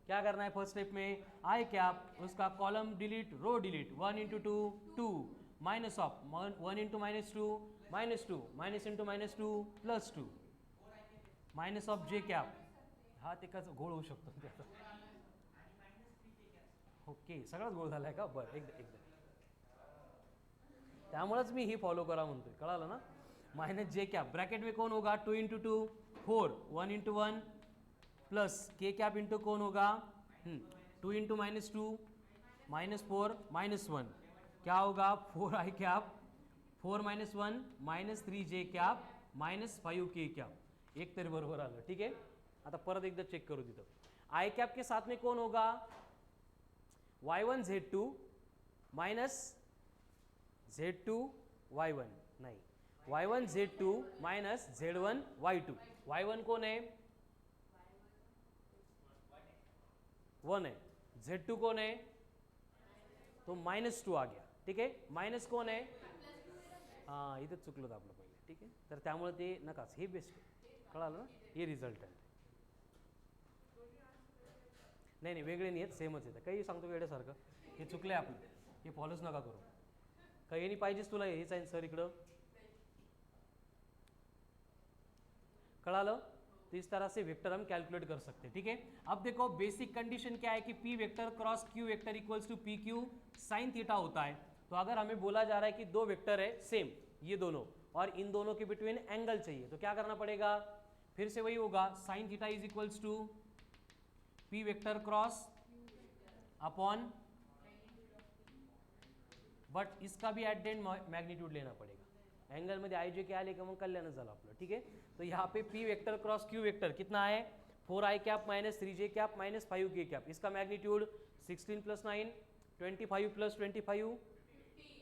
क्या करना है फर्स्ट स्टेप में? आई कैप उसका column delete row delete 1 into 2 2 minus of 1 into -2 -2 minus into -2 +2 minus of J cap. हा ते कसं घोळ होऊ शकतो त्याचा? ओके, सगळाच घोळ झालाय का? बरं, एकदा एकदा त्यामुळेच मी ही फॉलो करा म्हणतोय, कळालं ना? माइनस जे कैप ब्रैकेट में कौन होगा? 2 into 2 4 1 into 1 plus K cap into कौन होगा? 2 इंटू -2 -4 -1 क्या होगा? 4 आई cap 4 -1 -3 J cap -5 K cap. एक तरी बरोबर आलं, ठीक आहे। आता परत एकदा चेक करू तिथं। आई कैप के साथ में कौन होगा? y1 z2 minus z2 y1 नहीं, y1 z2 minus z1 y2। y1 कौन है? 1 है। z2 कौन है? तो -2 आ गया, ठीक है। माइनस कौन है? हां, इथंच चुकलं होतं आपलं पहिले, ठीक आहे। तर त्यामुळे ते नकाच, हे बेस्ट आहे, कळालं ना? हे रिझल्ट आहे। नाही नाही, वेगळे नाही आहेत, सेमच आहेत। काही सांगतो वेड्यासारखं, हे चुकलं आहे आपलं, हे फॉलोच नका करू। काही नाही पाहिजेच तुला, हेच आहे सर इकडं, कळालं? तो इस तरह से वेक्टर हम कैलकुलेट कर सकते हैं, ठीक है। अब देखो बेसिक कंडीशन क्या है कि P vector cross Q vector equals to P Q sine theta होता है। तो अगर हमें बोला जा रहा है कि दो वेक्टर है सेम, ये दोनों, और इन दोनों के बिटवीन एंगल चाहिए, तो क्या करना पड़ेगा? फिर से वही होगा, sine theta is equals to P vector cross upon, but इसका भी एट द एंड मैग्नीट्यूड लेना पड़ेगा। एंगल मध्ये आई जे के आले का मग कल्याणच झालं आपलं, ठीक है। तो यहाँ पे P vector cross Q vector कितना है? 4 आई cap minus 3 J cap minus 5 K cap. इसका मैग्नीट्यूड 16 + 9 25 + 25,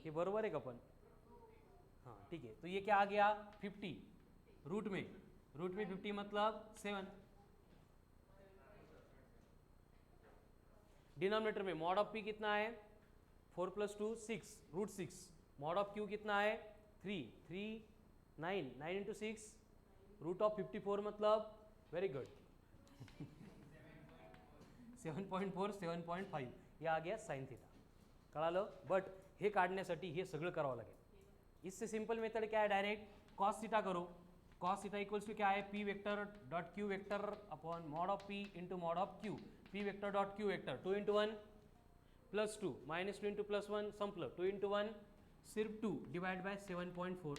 ये बरोबर है का पण? हाँ, ठीक है। तो ये क्या आ गया? 50 रूट में 50 मतलब 7। डिनोमिनेटर में मॉड ऑफ पी कितना है? 4 + 2 6 √6। मॉड ऑफ क्यू कितना है? 3 3 9 9 × 6 √54 मतलब, वेरी गुड 7.4 7.5, ये आ गया साइन थीटा, कळालं? बट हे काढण्यासाठी हे सगळं करावं लागेल। इससे सिंपल मेथड क्या है? डायरेक्ट कॉस थीटा करो। कॉस थीटा इक्वल्स टू क्या है? P vector dot Q vector upon mod of P into mod of Q. P vector dot Q vector 2 × 1 +2 -2 × +1 संपलं, 2 × 1 सिर्फ 2 डिवाइड बाय 7.4।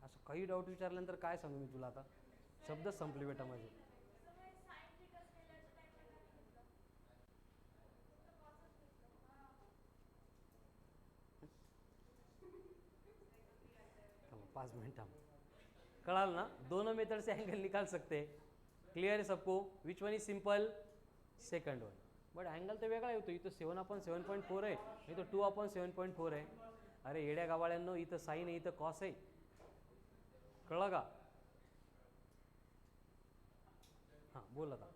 असं काही डाऊट विचारल्यानंतर काय सांगू मी तुला आता? शब्दच संपले बेटा माझे। 5 मिनट कळाल ना, दोनों मेथड से एंगल निकाल सकते हैं. क्लियर है सबको? Which one is simple? Second one. But angle तर वेगळा येतो. इथं 7/7.4 आहे, इथं 2/7.4 आहे. अरे येड्या गावाळ्यांनो, इथं साईन आहे, इथं कॉस आहे. कळलं का? हां बोल आता.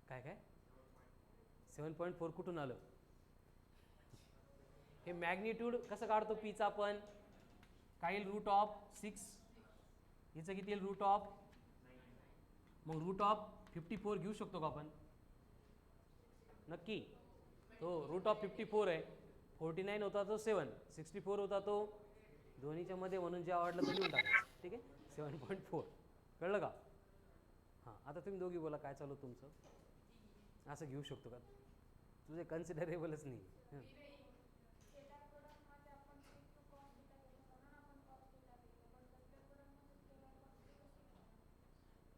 काय काय 7.4 कुठून आलं? हे मॅग्निट्यूड कसं काढतो पीचा आपण? काय येईल? Root of 6. हिचं किती येईल? Root of. मग रूट ऑफ 54 घेऊ शकतो का आपण? नक्की. तो रूट ऑफ 54 आहे. 49 होता तो 7, 64 होता तो दोन्हीच्या मध्ये, म्हणून जे आवडलं तर लिहून टाकायचं. ठीक आहे, 7.4. कळलं का? हां आता तुम्ही दोघी बोला, काय चालू तुमचं? असं घेऊ शकतो का? तुझे कन्सिडरेबलच नाही.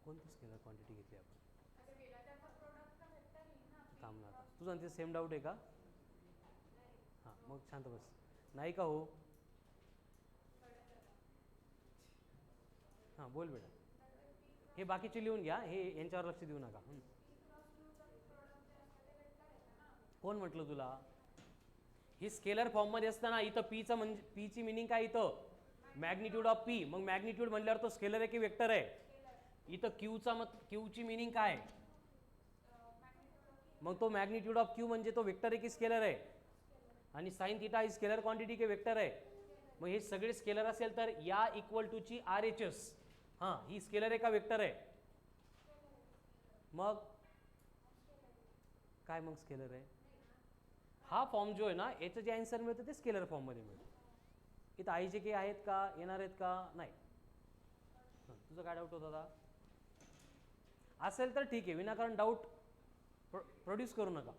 कोणती स्केलर क्वांटिटी घेतली आपण? थांब ना आता. तुझं आणि ते सेम डाऊट आहे का? हां मग शांत बस. नाही का हो? हां बोल बेटा. हे बाकीचे लिहून घ्या, हे यांच्यावर लक्ष देऊ नका. कोण म्हटलं तुला? ही स्केलर फॉर्ममध्ये असताना इथं पीचं म्हणजे पीची मिनिंग काय? इथं magnitude of P. Mug magnitude म्हणल्यावर तो स्केलर आहे की वेक्टर आहे? इथं क्यूचा क्यूची मिनिंग काय? मग तो मॅग्निट्यूड ऑफ क्यू म्हणजे तो वेक्टर आहे की स्केलर आहे? आणि साइन थिटा ही स्केलर क्वांटिटी की वेक्टर आहे? मग हे सगळे स्केलर असेल तर या इक्वल टू ची आर एच एस, हां ही स्केलर आहे का वेक्टर आहे? मग काय? मग स्केलर आहे. हा फॉर्म जो आहे ना, याचं जे आन्सर मिळतं ते स्केलर फॉर्ममध्ये मिळतं. इथं आय जे के आहेत का? येणार आहेत का? नाही. तुझं काय डाऊट होता? असेल तर ठीक आहे, विनाकारण डाऊट प्रोड्यूस करू नका.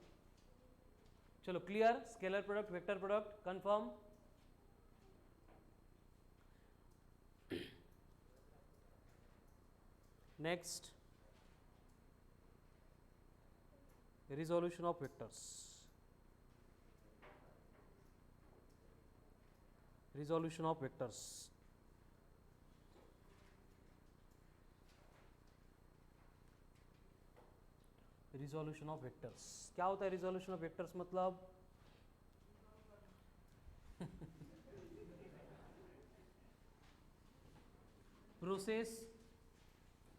चलो clear. Scalar product, vector product confirm. Next, resolution of vectors. Resolution of vectors. Resolution of vectors क्या होता है? resolution of vectors मतलब process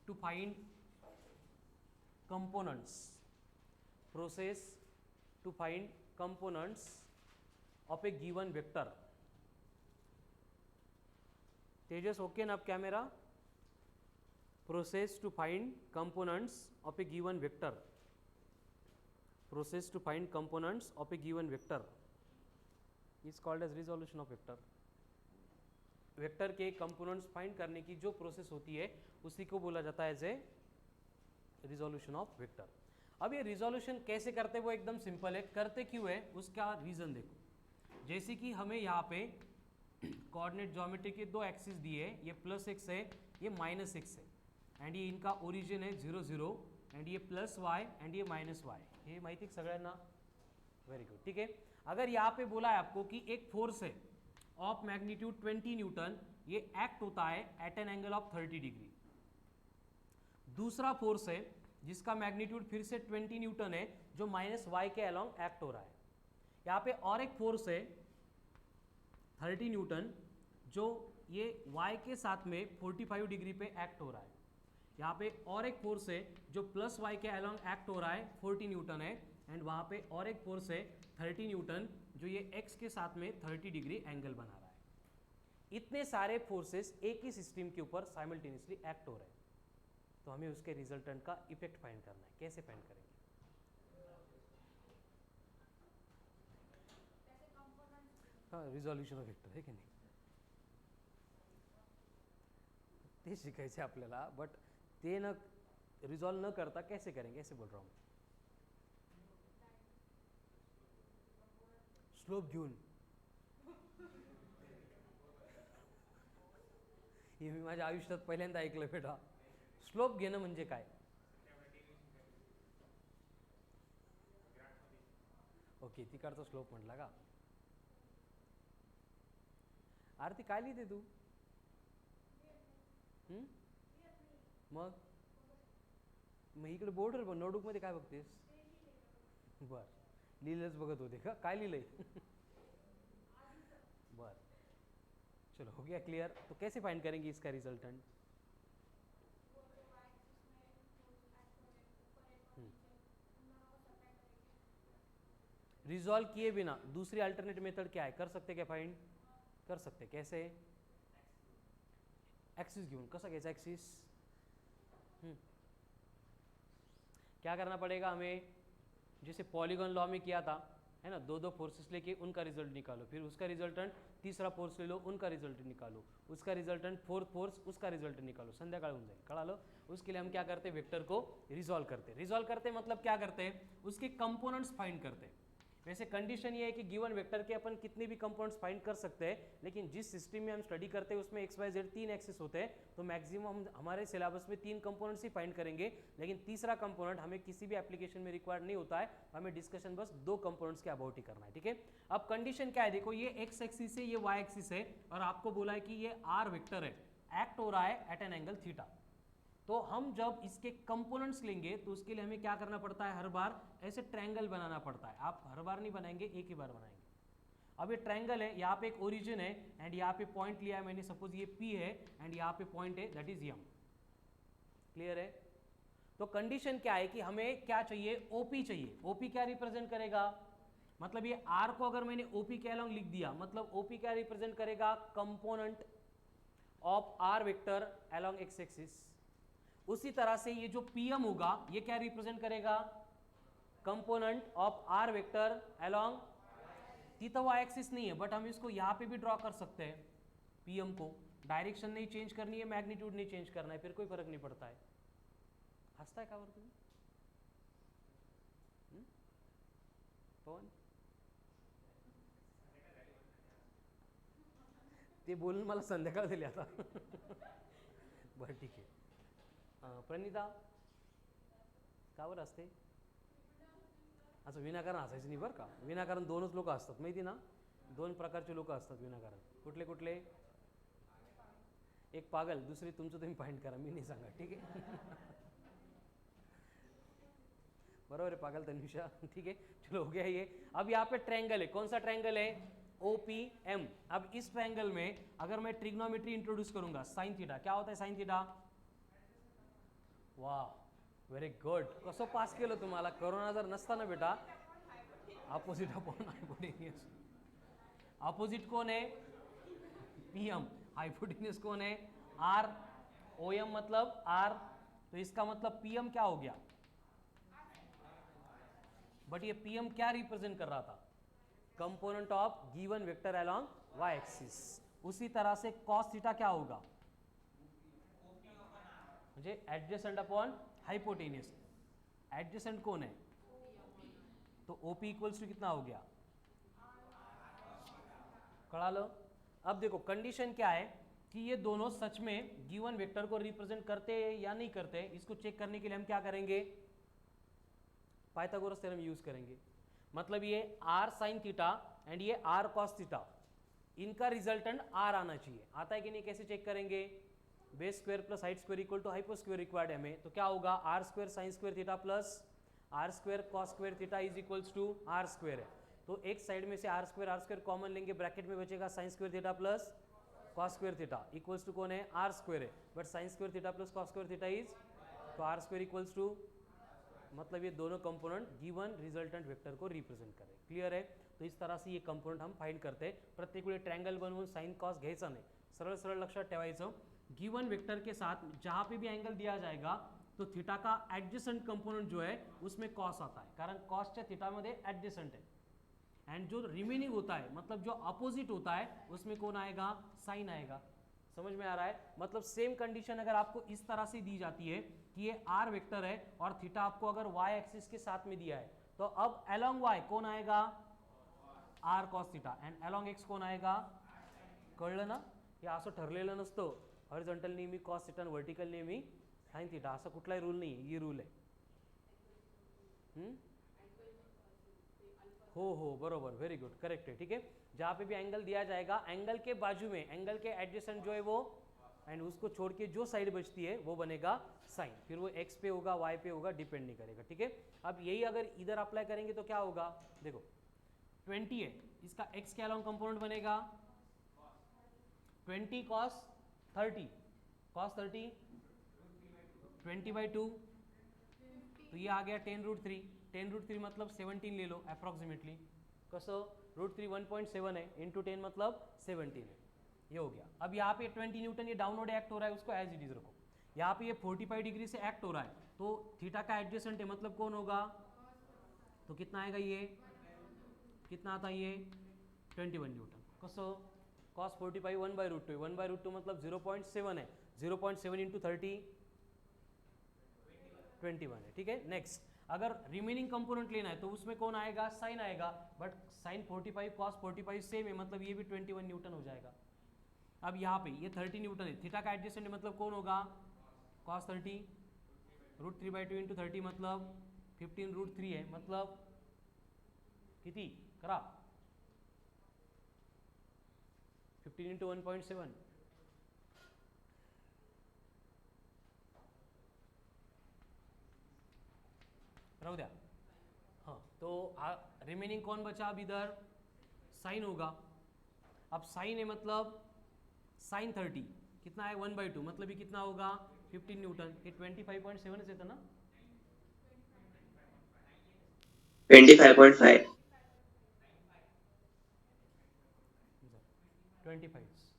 to find components. Process to find components of a given vector. Tejas okay ना अब camera? Process to find components of a given vector. Process to find components of a given vector is called as resolution of vector. Vector के कंपोनेंट्स फाइंड करने की जो प्रोसेस होती है उसी को बोला जाता है as a resolution of vector. अब ये रिजोल्यूशन कैसे करते हैं वो एकदम सिंपल है. करते क्यों है उसका रीज़न देखो. जैसे कि हमें यहाँ पे कोऑर्डिनेट ज्योमेट्री के दो एक्सिस दिए है, ये +x है, ये -x है, एंड ये इनका ओरिजिन है 0 0, एंड ये +y एंड ये -y. हे माहिती आहे सगळ्यांना? Very good. ठीक है. अगर यहाँ पे बोला है आपको कि एक फोर्स है ऑफ मैग्नीट्यूड 20 न्यूटन, ये एक्ट होता है at an angle of 30 degree. दूसरा फोर्स है जिसका मैग्नीट्यूड फिर से 20 न्यूटन है, जो -y के अलोंग एक्ट हो रहा है. यहाँ पे और एक फोर्स है 30 न्यूटन, जो ये y के साथ में 45 डिग्री पे एक्ट हो रहा है. यहाँ पे और एक फोर्स है जो +y के अलोंग एक्ट हो रहा है, 40 न्यूटन है, एंड वहाँ पे और एक फोर्स है 30 न्यूटन, जो ये x के साथ में 30 डिग्री एंगल बना रहा है. इतने सारे फोर्सेस एक ही सिस्टम के ऊपर साइमल्टेनियसली एक्ट हो रहे हैं, तो हमें उसके रिजल्टेंट का इफेक्ट फाइंड करना है. कैसे फाइंड करेंगे? हाँ, रिझोल्यूशन ऑफ वेक्टर है की नाही, ते शिकायचे आपल्याला. बट ते न रिजॉल्व न करता कैसे करेंगे, ऐसे बोल रहा हूँ. स्लोप घेऊन. हे मी माझ्या आयुष्यात पहिल्यांदा ऐकलं बेटा. स्लोप घेणं म्हणजे काय? ओके, तिकडचा स्लोप म्हटला का? आरती काय लिहिते तू? मग मग इकडे बोर्डवर नोटबुकमध्ये काय बघतेस? बर, लिहिलंच बघत होते का? काय लिहिलंय? बर, चलो हो गया क्लियर. तो कैसे फाइंड करेंगे इसका रिजल्टेंट? रिजॉल्व किए बिना दूसरी अल्टरनेट मेथड क्या है? कर सकते क्या फाइंड? कर सकते. कैसे? एक्सिस घेऊन. कसा घ्यायचा एक्सिस? क्या करना पड़ेगा हमें? जैसे पॉलीगॉन लॉ में किया था, है ना, दो दो फोर्सेस लेके उनका रिजल्ट निकालो, फिर उसका रिजल्टेंट तीसरा फोर्स ले लो, उनका रिजल्ट निकालो, उसका रिजल्टेंट फोर्थ फोर्स, उसका रिजल्ट निकालो, संध्याकाळ होऊन जाईल. कळालं? उसके लिए हम क्या करते हैं? वेक्टर को रिजॉल्व करते. रिजॉल्व करते मतलब क्या करते हैं? उसके कंपोनेंट्स फाइंड करते हैं. वैसे कंडीशन ये है कि गिवन वेक्टर के अपन कितने भी कंपोनेंट्स फाइंड कर सकते हैं, लेकिन जिस सिस्टम में हम स्टडी करते हैं उसमें XYZ 3 एक्सिस होते हैं, तो मैक्सिमम हम हमारे सिलेबस में 3 कंपोनेंट्स ही फाइंड करेंगे, लेकिन तीसरा कंपोनेंट हमें किसी भी एप्लीकेशन में रिक्वायर्ड नहीं होता है. हमें डिस्कशन बस 2 कंपोनेंट्स के अबाउट ही करना है. ठीक है. अब कंडीशन क्या है? देखो, ये एक्स एक्सिस है, ये वाई एक्सिस है, और आपको बोला है कि ये आर वेक्टर है, एक्ट हो रहा है एट एन एंगल थीटा. तो हम जब इसके कंपोनेंट्स लेंगे तो उसके लिए हमें क्या करना पड़ता है? हर बार ऐसे ट्रायंगल बनाना पड़ता है. आप हर बार नहीं बनाएंगे, एक ही बार बनाएंगे. अब ये ट्रायंगल है, यहाँ पे एक ओरिजिन है एंड यहाँ पे पॉइंट लिया है मैंने, सपोज ये P है एंड यहाँ पे पॉइंट है, दैट इज M. क्लियर है? तो कंडीशन क्या है कि हमें क्या चाहिए? OP चाहिए. OP क्या रिप्रेजेंट करेगा? मतलब ये R को अगर मैंने OP के अलॉन्ग लिख दिया, मतलब OP क्या रिप्रेजेंट करेगा? Component of R vector along x axis. उसी तरह से ये जो PM होगा, ये क्या रिप्रेजेंट करेगा? Component of R vector along. Theta Y axis नहीं है, बट हम इसको यहां पे भी ड्रॉ कर सकते हैं. PM को डायरेक्शन नहीं चेंज करनी है, मैग्नीट्यूड नहीं चेंज करना है, फिर कोई फर्क नहीं पड़ता है. हंसता है का वर तुम्ही? पवन ते बोलून मला संध्याकाळ दिली आता. बरं ठीक आहे. प्रणिता का बरं असते? असं विनाकारण हसायचं नाही बरं का. विनाकारण 2च लोक असतात, माहिती ना? 2 प्रकारचे लोक असतात विनाकारण. कुठले कुठले? एक पागल, दुसरी तुमचं तुम्ही फाइंड करा, मी नाही सांगा. ठीक आहे. बराबर है पागल तनिषा. ठीक है, चलो हो गया ये. अब यहाँ पे ट्रायंगल है. कौन सा ट्रायंगल है? OPM. अब इस ट्रायंगल में अगर मैं ट्रिग्नोमेट्री इंट्रोड्यूस करूंगा, साइन थीटा. क्या होता है साइन थीटा? वा, व्हेरी गुड. कसं पास केलं तुम्हाला? कोरोना जर नसता ना बेटा, अपोजिट अपॉन हायपोटेन्यूस. अपोजिट कौन है? PM. हाइपोटेन्यूस कौन है? R. OM मतलब R. तो इसका मतलब PM क्या हो गया? बट ये PM क्या रिप्रेजेंट कर रहा था? Component of given vector along Y axis. उसी तरह से cos थीटा क्या होगा? म्हणजे एडजेसेंट अपॉन हाइपोटेन्यूस. एडजेसेंट कौन है? तो OP इक्वल्स टू कितना हो गया? कड़ा लो. अब देखो कंडीशन क्या है कि ये दोनों सच में गिवन वेक्टर को रिप्रेजेंट करते हैं या नहीं करते. इसको चेक करने के लिए हम क्या करेंगे? पाइथागोरस थ्योरम यूज करेंगे. मतलब ये R साइन थीटा एंड ये R कॉस थीटा, इनका रिजल्टेंट R आना चाहिए. आता है कि नहीं? कैसे चेक करेंगे? Base square plus height square equal to hypo square required है हमें. तो क्या होगा? R square sine square theta plus R square cos square theta is equals to R square है. तो एक साइड में से R स्क्वायर कॉमन लेंगे, ब्रैकेट में बचेगा sine square theta plus cos square theta equals to कौन है? R स्क्वायर है. But sine square theta plus cos square theta is, तो R स्क्वायर इक्वल्स टू, मतलब ये दोनों कंपोनेंट गिवन रिजल्टेंट वेक्टर को रिप्रेजेंट करें. क्लियर है? तो इस तरह से ये कंपोनेंट हम फाइंड करते हैं. प्रत्येक वेळी ट्रायंगल बनवून साइन कॉस घ्यायचा नाही, सरळ सरळ लक्षात ठेवायचं. गिवन वेक्टर के साथ जहां पे भी एंगल दिया जाएगा तो थीटा का एडजेसेंट कंपोनेंट जो है उसमें कॉस आता है, कारण कॉसच्या थीटा मध्ये एडजेसेंट है. एंड जो रिमेनिंग होता है, मतलब जो अपोजिट होता है, उसमें कौन आएगा? साइन आएगा. समझ में आ रहा है? मतलब सेम कंडीशन अगर आपको इस तरह से दी जाती है कि ये R वेक्टर है और थीटा आपको अगर y एक्सिस के साथ में दिया है, तो अब अलोंग y कौन आएगा? R cos theta. And along x कौन आएगा? कळलं ना? हे असं ठरलेलं नसतं. हॉरिझॉन्टल नेहमी cos थीटा आणि वर्टिकल नेहमी sin थीटा, असा कुठलाही रूल नाही. ये रूल आहे. हो बरोबर, वेरी गुड, करेक्ट है. ठीक है, जहां पे भी एंगल दिया जाएगा, एंगल के बाजू में, एंगल के एडजेसेंट जो है वो एंड उसको छोड़ के जो साइड बचती है वो बनेगा साइन, फिर वो x पे होगा y पे होगा, डिपेंड नहीं करेगा, ठीक है। अब यही अगर इधर अप्लाई करेंगे तो क्या होगा, देखो 20 है, इसका x के अलाउंग कंपोनेंट बनेगा 20 cos 30, cos 30 20/2, तो ये आ गया 10√3, 10√3 मतलब 17 ले लो अप्रॉक्सीमेटली, कसं √3 1.7 है, इंटू 10 मतलब 17 है, ये हो गया। अब यहाँ पे 20 न्यूटन ये डाउनवर्ड एक्ट हो रहा है, उसको एज इट इज रखो। यहाँ पे ये 45 डिग्री से एक्ट हो रहा है, तो थीटा का एडजेसेंट है, मतलब कौन होगा, तो कितना आएगा ये, कितना आता है ये 21 न्यूटन, कसं cos 45 1/√2, 1/√2 मतलब 0.7 है, 0.7 इंटू 30 21 है, ठीक है। नेक्स्ट अगर रिमेनिंग कंपोनेंट लेना है तो उसमें कौन आएगा, साइन आएगा, बट साइन 45 cos 45 सेम है, मतलब ये भी 21 न्यूटन हो जाएगा। अब यहाँ पे ये 30 न्यूटन है, थीटा का एडजेसेंट है, मतलब कौन होगा, cos 30 √3/2 इंटू 30 मतलब 15√3 है, मतलब किती करा 15 इंटू 1.7, रह द्या, हाँ। तो रिमेनिंग कौन बचा, अब इधर साइन होगा। अब साइन है मतलब साइन 30 कितना है 1/2, मतलब ये कितना होगा 15 न्यूटन, ये 25.7 से था ना, 25.5. 25,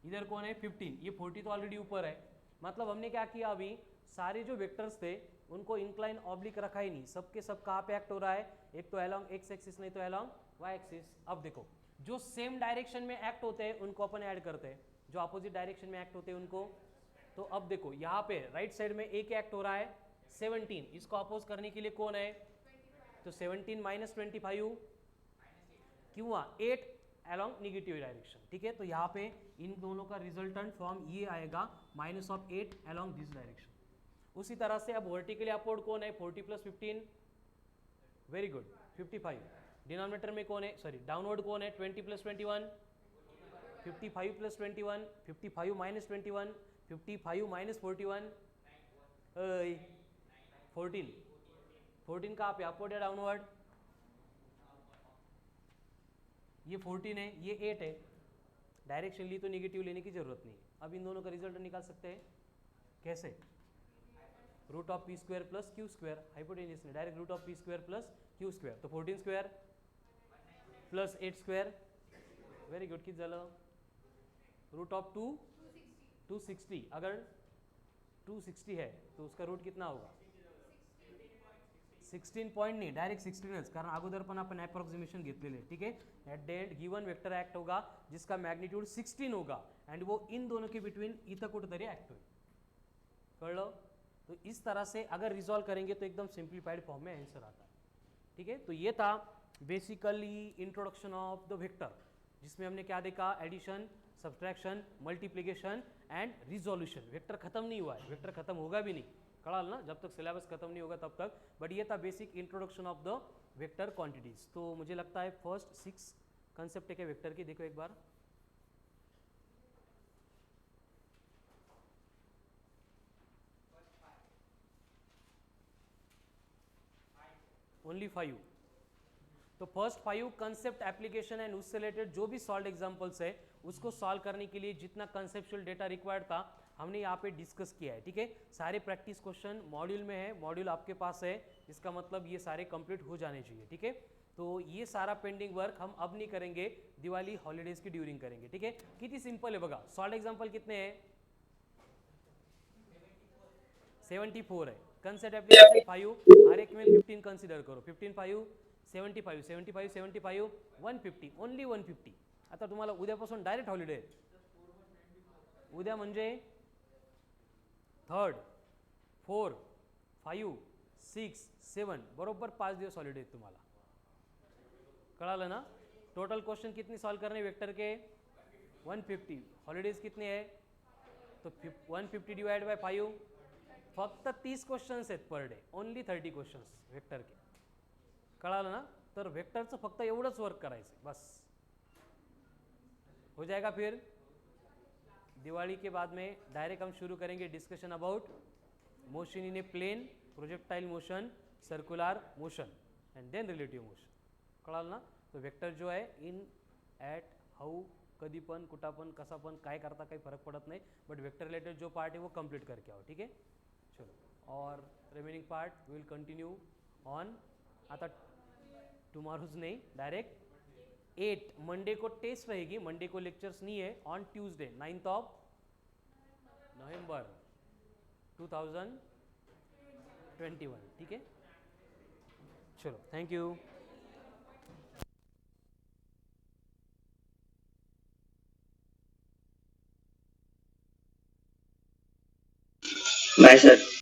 इधर कौन है 15, ये 40 तो ऑलरेडी ऊपर है, मतलब हमने क्या किया, अभी सारे जो वेक्टर्स थे उनको इंक्लाइन ऑब्लिक रखा ही नहीं, सबके सब कहाँ पे एक्ट हो रहा है, एक तो अलोंग एक्स एक्सिस, नहीं तो अलोंग वाई एक्सिस। अब देखो जो सेम डायरेक्शन में एक्ट होते हैं उनको अपन ऐड करते हैं, जो अपोजिट डायरेक्शन में एक्ट होते हैं उनको। तो अब देखो यहाँ पे राइट साइड में एक एक्ट हो रहा है 17, इसको अपोज करने के लिए कौन है, तो 17 माइनस 25 क्यों हुआ 8 अलोंग निगेटिव डायरेक्शन, ठीक है। तो यहाँ पे इन दोनों का रिजल्टेंट फॉर्म ये आएगा -8 अलोंग दिस डायरेक्शन। उसी तरह से अब वर्टिकली अपवर्ड कौन है 40 + 15, वेरी गुड 55, डिनोमिनेटर में कौन है, सॉरी डाउनवर्ड कौन है 20 + 21, 55 + 21, 55 - 21, 55 - 41 14, 14 कहाँ पे अपवर्ड या डाउनवर्ड, ये 14 है ये 8 है, डायरेक्शन ली तो नेगेटिव लेने की जरूरत नहीं है। अब इन दोनों का रिजल्ट निकाल सकते हैं कैसे, √p² + q², हाइपोटेन्यूस ने डायरेक्ट √p² + q², तो 14² + 8², वेरी गुड, किती झालं √2 260, अगर 260 है तो उसका रूट कितना होगा 16 पॉइंट नाही, डायरेक्ट 16च, कारण अगोदर पण आपण अप्रॉक्सिमेशन घेतलेले, ठीक है। Eight the and given vector act होगा जिसका मैग्नीट्यूड 16 होगा एंड वो इन दोनों के बिटवीन इथं कुठेतरी एक्ट होईल, कळलं। तो इस तरह से अगर रिजॉल्व करेंगे तो एकदम सिंप्लीफाइड फॉर्म में आंसर आता है, ठीक है। तो ये था basically introduction of the vector, जिसमें हमने क्या देखा, addition, subtraction, multiplication and resolution. Vector खत्म नहीं हुआ है, वेक्टर खत्म होगा भी नहीं, कड़ाल ना, जब तक सिलेबस खत्म नहीं होगा तब तक, बट ये था basic introduction of the vector quantities. तो मुझे लगता है फर्स्ट 6 कंसेप्ट है वेक्टर की, देखो एक बार, ओनली 5, तो फर्स्ट 5 कंसेप्ट, एप्लीकेशन एंड उससे रिलेटेड जो भी सॉल्व एग्जांपल्स है उसको सॉल्व करने के लिए जितना कंसेप्चुअल डेटा रिक्वायर्ड था हमने यहाँ पे डिस्कस किया है, ठीक है। सारे प्रैक्टिस क्वेश्चन मॉड्यूल में है, मॉड्यूल आपके पास है, इसका मतलब ये सारे कंप्लीट हो जाने चाहिए, ठीक है। तो ये सारा पेंडिंग वर्क हम अब नहीं करेंगे, दिवाली हॉलीडेज की ड्यूरिंग करेंगे, ठीक है। कितनी सिंपल है बघा, सॉल्व एग्जाम्पल कितने हैं 74 है, कंसेप्ट एप्लीकेशन 5, हर एक में 15 कंसिडर करो, 15 5 75 75 75 150, ओनली 150। आता तुम्हाला उद्यापासून डायरेक्ट हॉलिडे आहे, उद्या म्हणजे 3rd 4 5 6 7 बरोबर 5 दिवस हॉलिडे आहेत तुम्हाला, कळालं ना। टोटल क्वेश्चन कितनी सॉल्व करने वेक्टर के 150, हॉलीडेज कितने हैं तो 150 डिवाइड बाय 5, फक्त 30 क्वेश्चन्स आहेत per day, only 30 questions vector के, कळालं ना। तर वेक्टरचं फक्त एवढंच वर्क करायचं बस, हो जाएगा फिर दिवाली के बाद में डायरेक्ट हम शुरू करेंगे discussion about motion in a plane, projectile motion, circular motion and then relative motion. कळालं ना. तो वेक्टर जो आहे इन, ॲट, हाऊ, कधी पण, कुठं पण, कसा पण, काय करता काही फरक पडत नाही, बट वेक्टर रिलेटेड जो पार्ट है वो कंप्लीट करके आओ. ठीक है. चलो, और remaining part will continue on. आता टुमारोज नहीं, डायरेक्ट 8 मंडे को टेस्ट रहेगी. मंडे को लेक्चर्स नहीं है. On Tuesday 9th of November 2021. ठीक है. चलो, थैंक यू. Bye, sir.